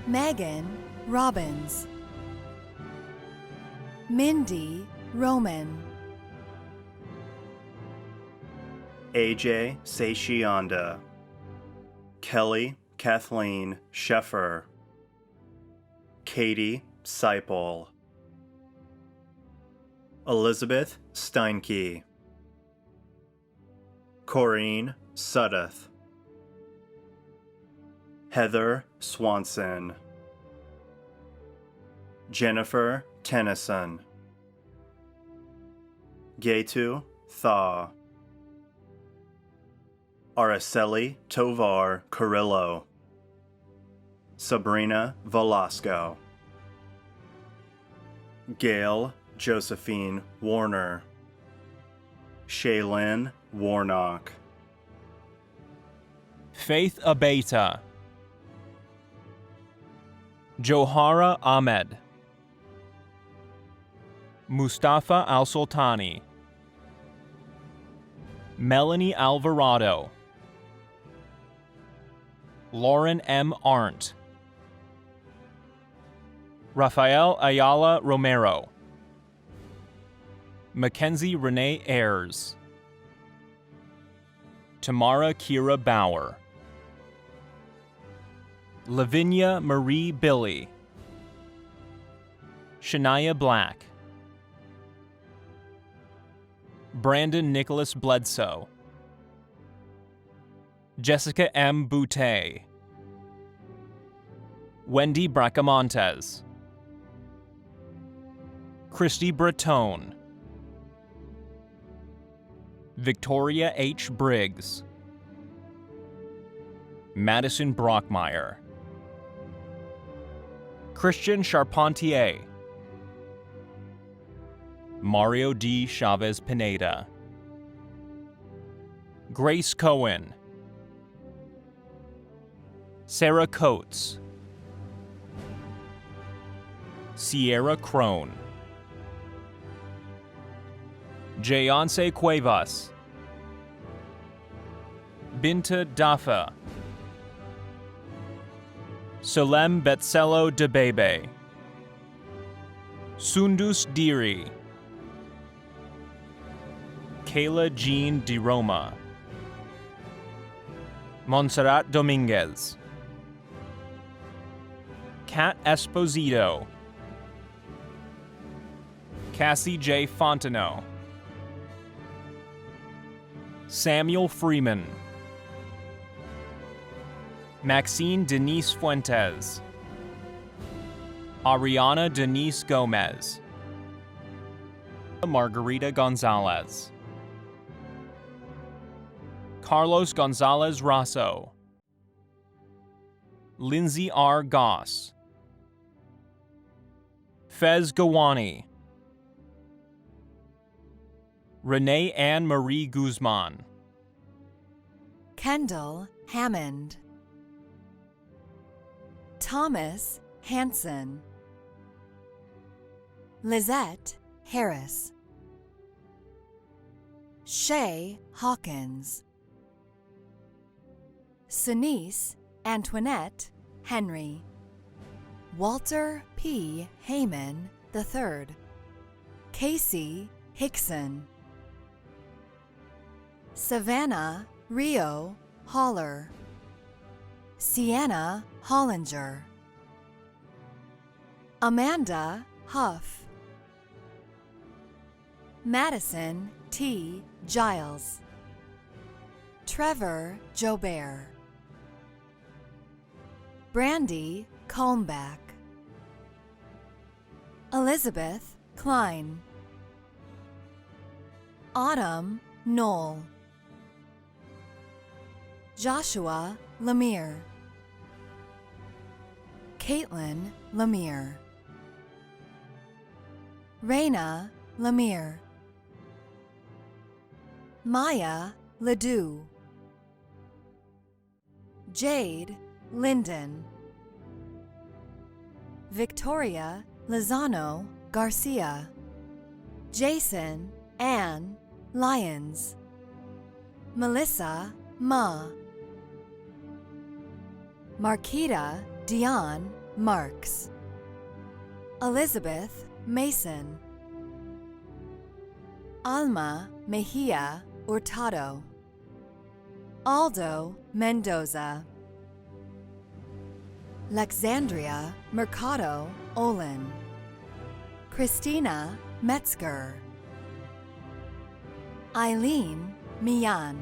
Megan Robbins. Mindy Roman. AJ Seishionda. Kelly Kathleen Sheffer. Katie Seipel. Elizabeth Steinke. Corrine Sudduth. Heather Swanson. Jennifer Tennyson, Gaitu Thaw, Araceli Tovar Carrillo, Sabrina Velasco, Gail Josephine Warner, Shaylin Warnock, Faith Abeta, Johara Ahmed, Mustafa Al-Sultani, Melanie Alvarado, Lauren M. Arndt, Rafael Ayala Romero, Mackenzie Renee Ayers, Tamara Kira Bauer, Lavinia Marie Billy, Shania Black, Brandon Nicholas Bledsoe, Jessica M. Boutte, Wendy Bracamontes, Christy Breton, Victoria H. Briggs, Madison Brockmeyer, Christian Charpentier, Mario D. Chavez Pineda, Grace Cohen, Sarah Coates, Sierra Crone, Jayonce Cuevas, Binta Dafa, Salem Betsello Debebe, Sundus Diri, Kayla Jean DeRoma, Montserrat Dominguez, Kat Esposito, Cassie J. Fontenot, Samuel Freeman, Maxine Denise Fuentes, Ariana Denise Gomez, Margarita Gonzalez, Carlos Gonzalez Rasso, Lindsay R. Goss, Fez Gawani, Renee Ann Marie Guzman, Kendall Hammond, Thomas Hanson, Lizette Harris, Shay Hawkins, Sinise Antoinette Henry, Walter P. Heyman III, Casey Hickson, Savannah Rio Holler, Sienna Hollinger, Amanda Huff, Madison T. Giles, Trevor Jobert, Brandy Colmback, Elizabeth Klein, Autumn Knoll, Joshua Lemire, Caitlin Lemire, Raina Lemire, Maya Ledoux, Jade Linden, Victoria Lozano Garcia, Jason Ann Lyons, Melissa Ma, Marquita Dion Marks, Elizabeth Mason, Alma Mejia Hurtado, Aldo Mendoza, Lexandria Mercado Olin, Christina Metzger, Eileen Mian,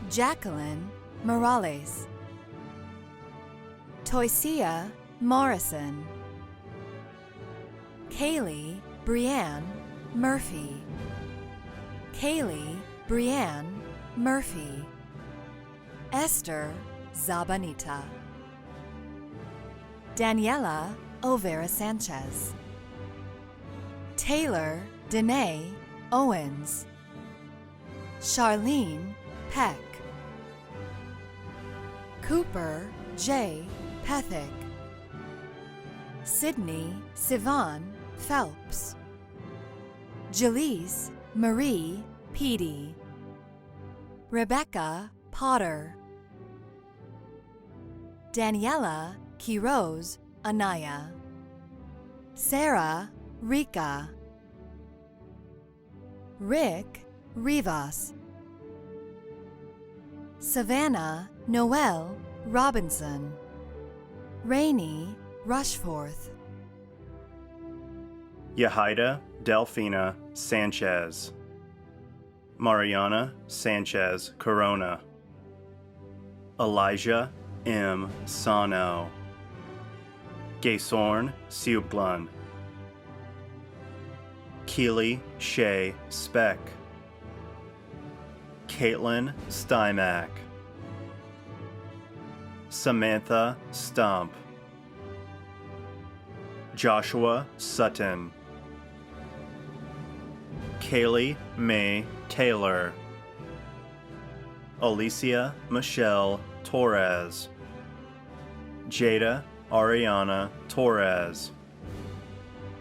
Jacqueline Morales, Toisia Morrison. Kaylee Brianne Murphy. Kaylee Brianne Murphy. Esther Zabanita. Daniela Overa Sanchez. Taylor Danae Owens. Charlene Peck. Cooper J. Pethick. Sydney Sivan Phelps. Jaleese Marie Peedy. Rebecca Potter. Daniela Quiroz Anaya. Sarah Rika. Rick Rivas. Savannah Noel Robinson. Rainey Rushforth. Yahida Delfina Sanchez. Mariana Sanchez Corona. Elijah M. Sano. Gaysorn Siuplun. Keely Shea Speck. Caitlin Stymack. Samantha Stump. Joshua Sutton. Kaylee May Taylor. Alicia Michelle Torres. Jada Ariana Torres.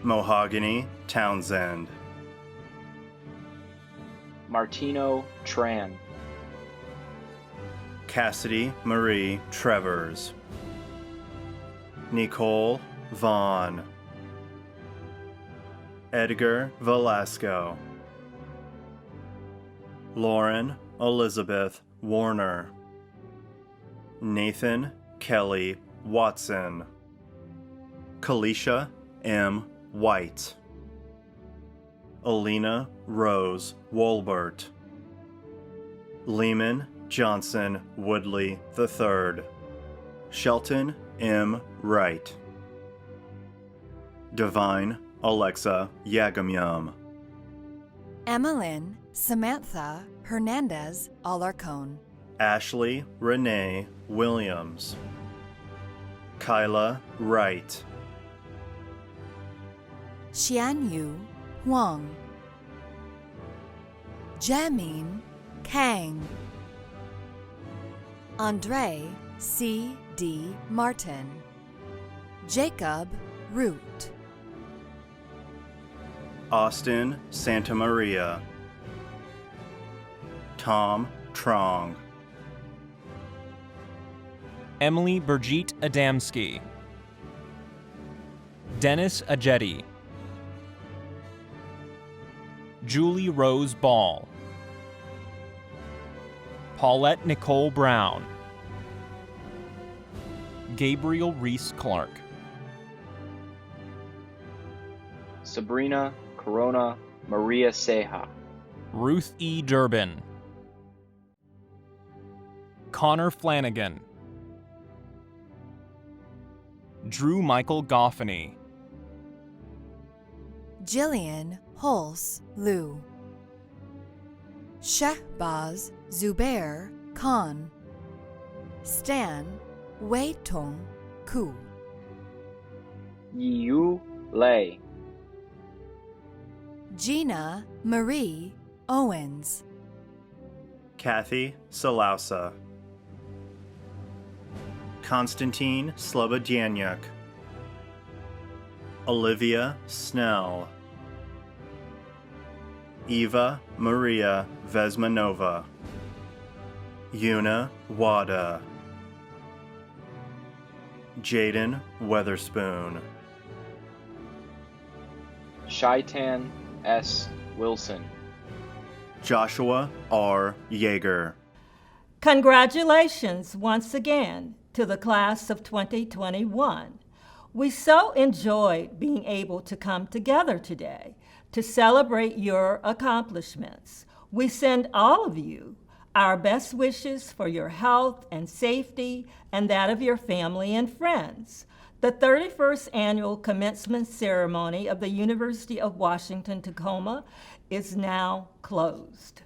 Mahogany Townsend. Martino Tran. Cassidy Marie Trevors. Nicole Vaughn. Edgar Velasco. Lauren Elizabeth Warner. Nathan Kelly Watson. Kalisha M. White. Alina Rose Wolbert. Lehman Johnson Woodley III. Shelton M. Wright. Divine Alexa Yagamyam. Emmeline Samantha Hernandez Alarcon. Ashley Renee Williams. Kyla Wright. Xianyu Huang. Jamin Kang. Andre C. D. Martin. Jacob Root. Austin Santa Maria. Tom Trong. Emily Brigitte Adamski. Dennis Ajeti. Julie Rose Ball. Paulette Nicole Brown. Gabriel Reese Clark. Sabrina Corona Maria Ceja. Ruth E. Durbin. Connor Flanagan. Drew Michael Goffany. Jillian Hulse Liu. Shehbaz Zubair Khan. Stan Wei Tong Ku. Yu Lei. Gina Marie Owens. Kathy Salausa. Konstantin Slobodanyuk. Olivia Snell. Eva Maria Vesmanova. Yuna Wada. Jaden Weatherspoon. Shaitan S. Wilson. Joshua R. Yeager. Congratulations once again to the class of 2021. We so enjoyed being able to come together today to celebrate your accomplishments. We send all of you our best wishes for your health and safety and that of your family and friends. The 31st annual commencement ceremony of the University of Washington, Tacoma is now closed.